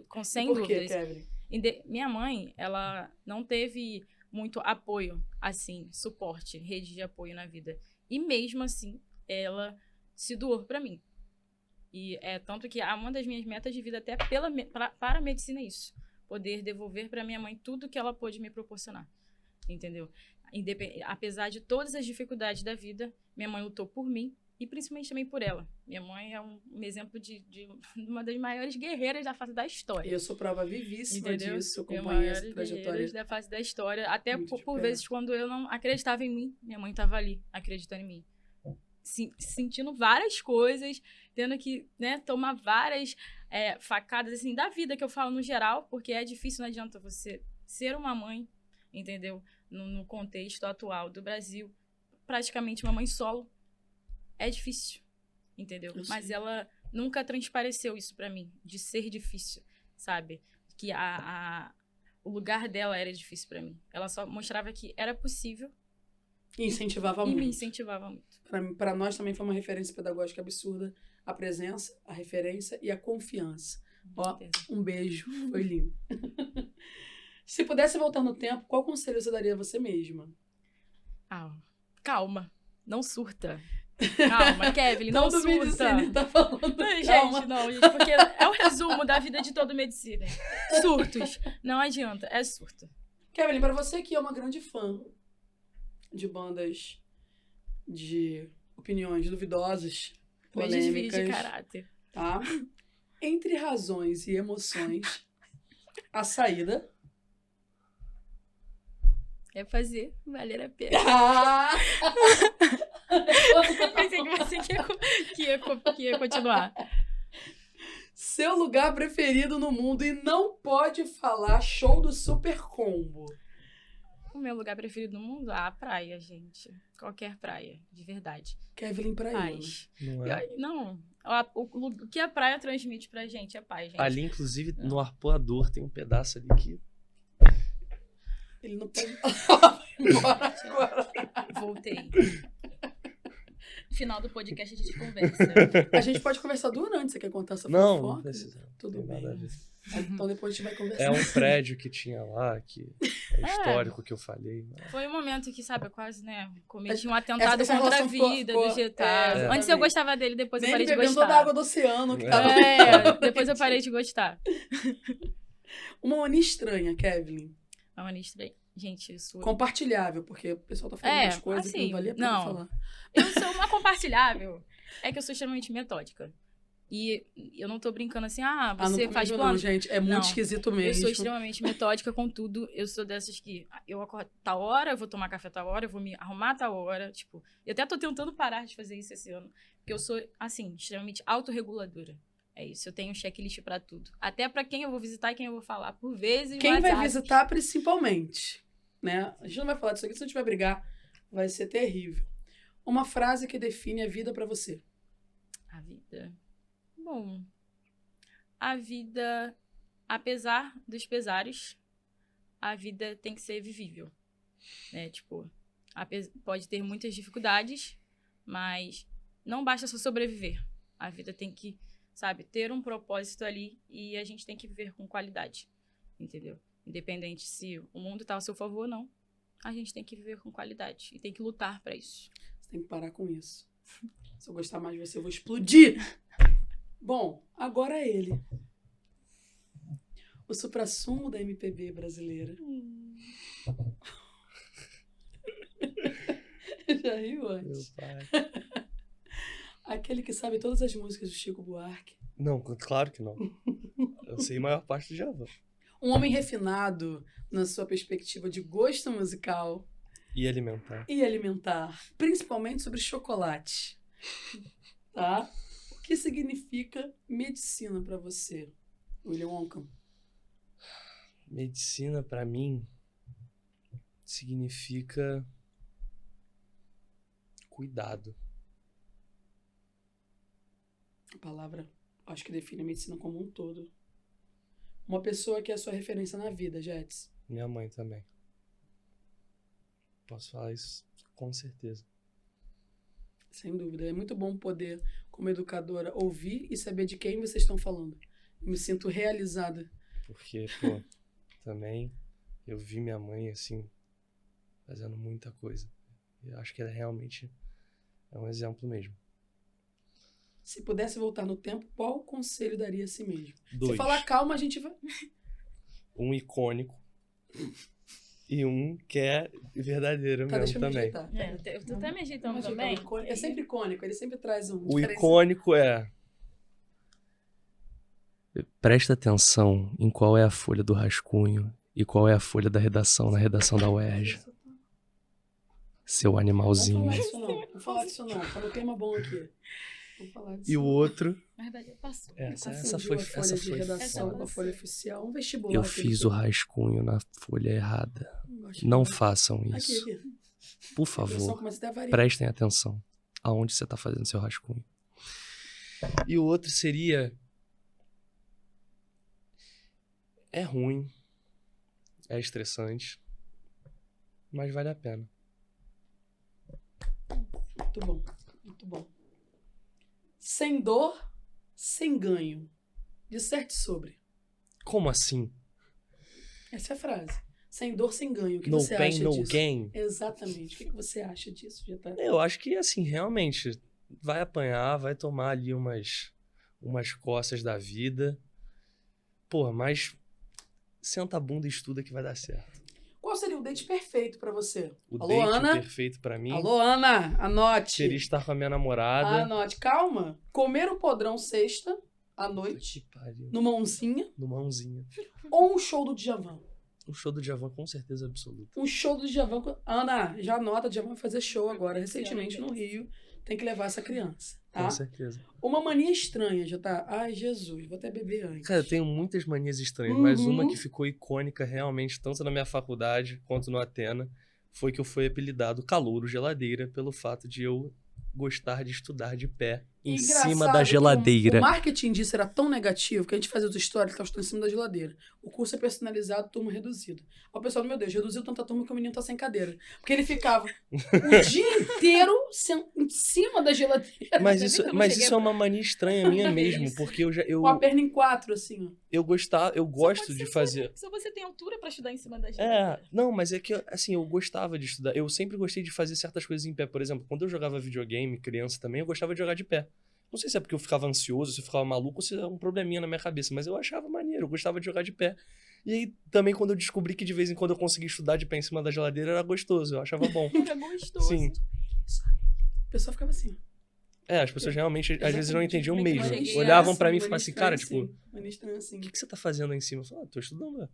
com sem Por quê, dúvidas. Kevin? Minha mãe, ela não teve muito apoio, assim, suporte, rede de apoio na vida. E mesmo assim, ela se doou pra mim. E é tanto que uma das minhas metas de vida até para a medicina é isso. Poder devolver pra minha mãe tudo que ela pôde me proporcionar. Entendeu? Apesar de todas as dificuldades da vida, minha mãe lutou por mim e principalmente também por ela. Minha mãe é um exemplo de uma das maiores guerreiras da face da história. E eu sou prova vivíssima disso, eu acompanhei acompanhei essa essa trajetória. da face da história. Até por perto. vezes, quando eu não acreditava em mim, minha mãe estava ali, acreditando em mim. Sentindo várias coisas, tendo que, né, tomar várias facadas, assim, da vida, que eu falo no geral, porque é difícil, não adianta você ser uma mãe, entendeu? No contexto atual do Brasil, praticamente uma mãe solo, é difícil, entendeu? Mas ela nunca transpareceu isso pra mim, de ser difícil, sabe? Que o lugar dela era difícil pra mim. Ela só mostrava que era possível. E incentivava E muito. me incentivava muito. Para nós também foi uma referência pedagógica absurda. A presença, a referência e a confiança. Ó, um beijo. Foi lindo. Se pudesse voltar no tempo, qual conselho você daria a você mesma? Calma. Não surta. Calma, Kevin, não surta. Medicina tá falando, gente, porque é o resumo da vida de todo medicina. Surtos. Não adianta, é surto. Kevin, para você que é uma grande fã de bandas de opiniões duvidosas, polêmicas, de caráter, tá? Entre razões e emoções, a saída é fazer valer a pena. Pensei que você que ia continuar. Seu lugar preferido no mundo e não pode falar show do Super Combo. O meu lugar preferido no mundo? Ah, a praia, gente. Qualquer praia, de verdade. Kevin Praia. Paz. Não é? Não, o que a praia transmite pra gente é paz, gente. Ali, inclusive, no arpoador, tem um pedaço ali que... Ele não pode... Embora agora. Voltei. No final do podcast a gente conversa. A gente pode conversar durante, você quer contar essa Não, fofoca? não precisa. Tudo Tem nada a bem. ver. Então depois a gente vai conversar. É um prédio que tinha lá, que é histórico que eu falei. Foi um momento que, sabe, eu quase, né, cometi um atentado essa contra a relação vida do Getado. É, Antes eu gostava dele, depois eu Nem parei de bebendo toda a gostar. água do oceano que tava... Depois eu parei de gostar. Uma mania estranha, Kevin. A manistra, gente, isso... Compartilhável, porque o pessoal tá falando umas coisas que não assim, valia a pena não. falar. Eu sou uma compartilhável. É que eu sou extremamente metódica. E eu não tô brincando assim, você não faz comigo plano. não, gente. É muito Não. esquisito Eu mesmo. sou extremamente metódica com tudo. Eu sou dessas que eu acordo tal hora, eu vou tomar café tal hora, eu vou me arrumar tal hora. Tipo, eu até tô tentando parar de fazer isso esse ano. Porque eu sou, assim, extremamente autorreguladora. É isso, eu tenho um checklist pra tudo. Até pra quem eu vou visitar e quem eu vou falar por vezes. Quem vai WhatsApp. visitar, principalmente, né? A gente não vai falar disso aqui, se a gente vai brigar, vai ser terrível. Uma frase que define a vida pra você. A vida. Bom, a vida, apesar dos pesares, a vida tem que ser vivível, né? Tipo, pode ter muitas dificuldades, mas não basta só sobreviver. A vida tem que, sabe, ter um propósito ali e a gente tem que viver com qualidade, entendeu? Independente se o mundo tá ao seu favor ou não, a gente tem que viver com qualidade e tem que lutar pra isso. Você tem que parar com isso. Se eu gostar mais de você, eu vou explodir. Bom, agora é ele. O suprassumo da MPB brasileira. Já riu Meu antes? pai. Aquele que sabe todas as músicas do Chico Buarque. Não, claro que não. Eu sei a maior parte do Djavan. Um homem refinado na sua perspectiva de gosto musical E alimentar. e alimentar, principalmente sobre chocolate. Tá? O que significa medicina pra você, William Wonka? Medicina, pra mim, significa cuidado. A palavra, acho que define a medicina como um todo. Uma pessoa que é a sua referência na vida, Jets. Minha mãe também. Posso falar isso com certeza. Sem dúvida. É muito bom poder, como educadora, ouvir e saber de quem vocês estão falando. Eu me sinto realizada. Porque, pô, também eu vi minha mãe, assim, fazendo muita coisa. E acho que ela realmente é um exemplo mesmo. Se pudesse voltar no tempo, qual conselho daria a si mesmo? 2. Se falar calma, a gente vai... Um icônico e um que é verdadeiro Tá, deixa mesmo eu me também. ajeitar. Eu tô até me ajeitando Vamos também. ajeitar o icônico. É sempre icônico, ele sempre traz um O diferencial. icônico é... Presta atenção em qual é a folha do rascunho e qual é a folha da redação na redação da UERJ. Seu animalzinho. Vamos falar disso não. Tá no tema bom aqui. Vamos falar disso. E o outro... Na verdade, eu passo. Essa Confundiu foi a folha de redação foda. com a folha oficial. Um vestibular. Eu que ele fiz o fez. rascunho na folha errada. Gosto Não muito. façam Aqui, isso. aqui. Por A pressão favor, começa até a variar. prestem atenção aonde você está fazendo seu rascunho. E o outro seria... É ruim, é estressante, mas vale a pena. Muito bom, muito bom. Sem dor, sem ganho. Disserte sobre. Como assim? Essa é a frase. Sem dor, sem ganho. O que No você pain, acha no disso? gain? Exatamente. O que você acha disso, Getá? Eu acho que, assim, realmente, vai apanhar, vai tomar ali umas costas da vida. Pô, mas senta a bunda e estuda que vai dar certo. Qual seria o date perfeito pra você? O Alô, date Ana? perfeito pra mim Alô, Ana? Anote. seria estar com a minha namorada. Anote. Calma. Comer um podrão sexta à noite, Que pariu. numa oncinha, Numa mãozinha. ou um show do Djavan? Um show do Djavan com certeza absoluta. Um show do Djavan. Ana, já anota, Djavan vai fazer show agora, recentemente no Rio. Tem que levar essa criança. Tá? Com certeza. Uma mania estranha, já tá? Ai, Jesus, vou até beber antes. Cara, eu tenho muitas manias estranhas, Uhum. mas uma que ficou icônica realmente, tanto na minha faculdade quanto no Atena, foi que eu fui apelidado Calouro Geladeira pelo fato de eu gostar de estudar de pé em Engraçado cima da que geladeira. O marketing disso era tão negativo que a gente fazia os stories que estava em cima da geladeira. O curso é personalizado, turma reduzida. Aí o pessoal, meu Deus, reduziu tanta turma que o menino tá sem cadeira. Porque ele ficava o dia inteiro em cima da geladeira. Mas Você vê que eu não isso cheguei é uma mania estranha minha mesmo, Isso. porque eu Com a perna em 4, assim, ó. eu gosto Pode de ser fazer. Só você tem altura pra estudar em cima da geladeira. Não, mas é que, assim, eu gostava de estudar. Eu sempre gostei de fazer certas coisas em pé. Por exemplo, quando eu jogava videogame, criança também, eu gostava de jogar de pé. Não sei se é porque eu ficava ansioso, se eu ficava maluco, ou se é um probleminha na minha cabeça, mas eu achava maneiro, eu gostava de jogar de pé. E aí, também, quando eu descobri que de vez em quando eu conseguia estudar de pé em cima da geladeira, era gostoso, eu achava bom. Era gostoso. Sim. O pessoal ficava assim. As pessoas realmente, às vezes, não entendiam Como é que mesmo. eu cheguei Olhavam assim, pra mim e mania falavam assim, estranha cara, tipo, Mania estranha assim. o que você tá fazendo aí em cima? Eu falei, tô estudando,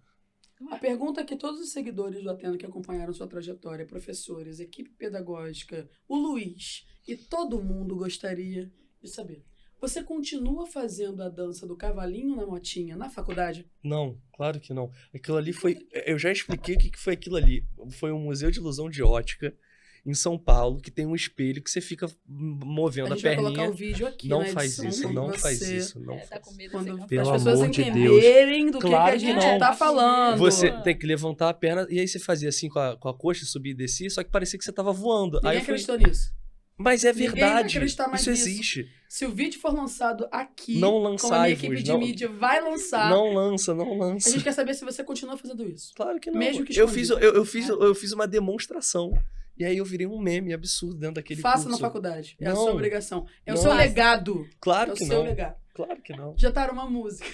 A pergunta que todos os seguidores do Atena que acompanharam sua trajetória, professores, equipe pedagógica, o Luiz e todo mundo gostaria de saber. Você continua fazendo a dança do cavalinho na motinha na faculdade? Não, claro que não. Aquilo ali foi... Eu já expliquei o que foi aquilo ali. Foi um museu de ilusão de ótica em São Paulo, que tem um espelho que você fica movendo a gente vai colocar perninha. o vídeo aqui Não na faz edição, isso, quando não você- faz isso, não Tá faz com isso. medo, Quando você não Pelo as faz. pessoas amor de entenderem do Claro que a que gente não. tá falando. Você tem que levantar a perna e aí você fazia assim com a coxa, subir e descer, só que parecia que você tava voando. Ninguém Aí eu falei, acreditou nisso. mas é Ninguém vai verdade, acreditar mais isso nisso. existe. Se o vídeo for lançado aqui, Não como a minha lançai-vos, equipe de não- mídia vai lançar, Não lança, não a lança. gente quer saber se você continua fazendo isso. Claro que não. Mesmo que eu fiz, escondido. eu fiz uma demonstração. E aí eu virei um meme absurdo dentro daquele Faça curso. na faculdade. É a Não. sua obrigação. É o Não. seu legado. Claro É o que seu não. legado. Claro que não. Já tá uma música.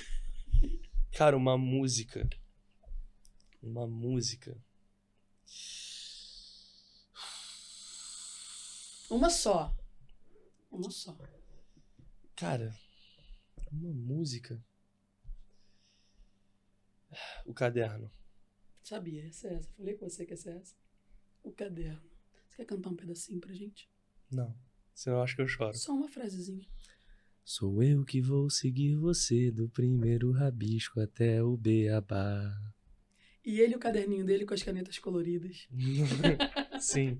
Cara, uma música. Uma música. Uma só. Uma só. Cara, uma música. O caderno. Sabia, essa é essa. Falei com você que essa é essa. O caderno. Você quer cantar um pedacinho pra gente? Não. Senão eu acho que eu choro. Só uma frasezinha. Sou eu que vou seguir você do primeiro rabisco até o beabá. E ele, o caderninho dele com as canetas coloridas. Sim.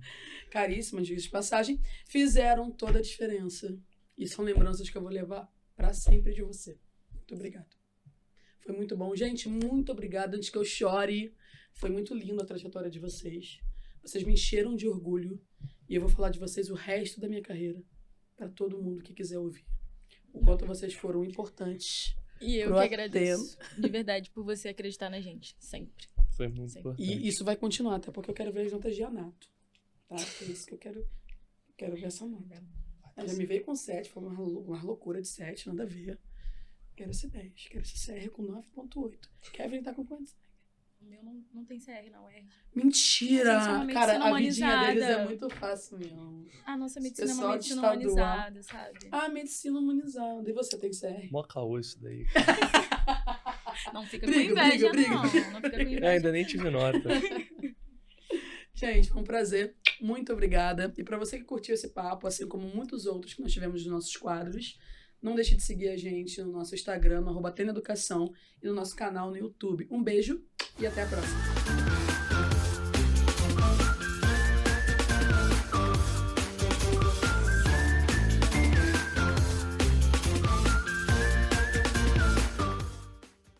Caríssimas, diga de passagem, fizeram toda a diferença. E são lembranças que eu vou levar pra sempre de você. Muito obrigado. Foi muito bom. Gente, muito obrigada. Antes que eu chore, foi muito lindo a trajetória de vocês. Vocês me encheram de orgulho. E eu vou falar de vocês o resto da minha carreira. Pra todo mundo que quiser ouvir. O quanto vocês foram importantes. E eu Pro que agradeço, de verdade, por você acreditar na gente, sempre. Foi muito Sim. importante. E isso vai continuar, até porque eu quero ver as notas de Anato. Tá? É isso que eu quero ver essa nota. Ela já me veio com 7, foi uma loucura de 7, nada a ver. Quero ser 10, quero ser CR com 9.8. Kevin tá com quantos? O meu não tem CR, não é. Mentira! Gente, é uma Cara, medicina a vidinha deles é humanizada. muito fácil mesmo. A nossa medicina é Pessoal uma de medicina estadual. humanizada, sabe? Ah, medicina humanizada. E você tem CR? Mó caô isso daí. Não fica Briga, com inveja, briga, não. briga. Não fica com inveja. Ainda nem tive nota. Gente, foi um prazer. Muito obrigada. E pra você que curtiu esse papo, assim como muitos outros que nós tivemos nos nossos quadros, não deixe de seguir a gente no nosso Instagram, no @TenaEducação, e no nosso canal no YouTube. Um beijo e até a próxima.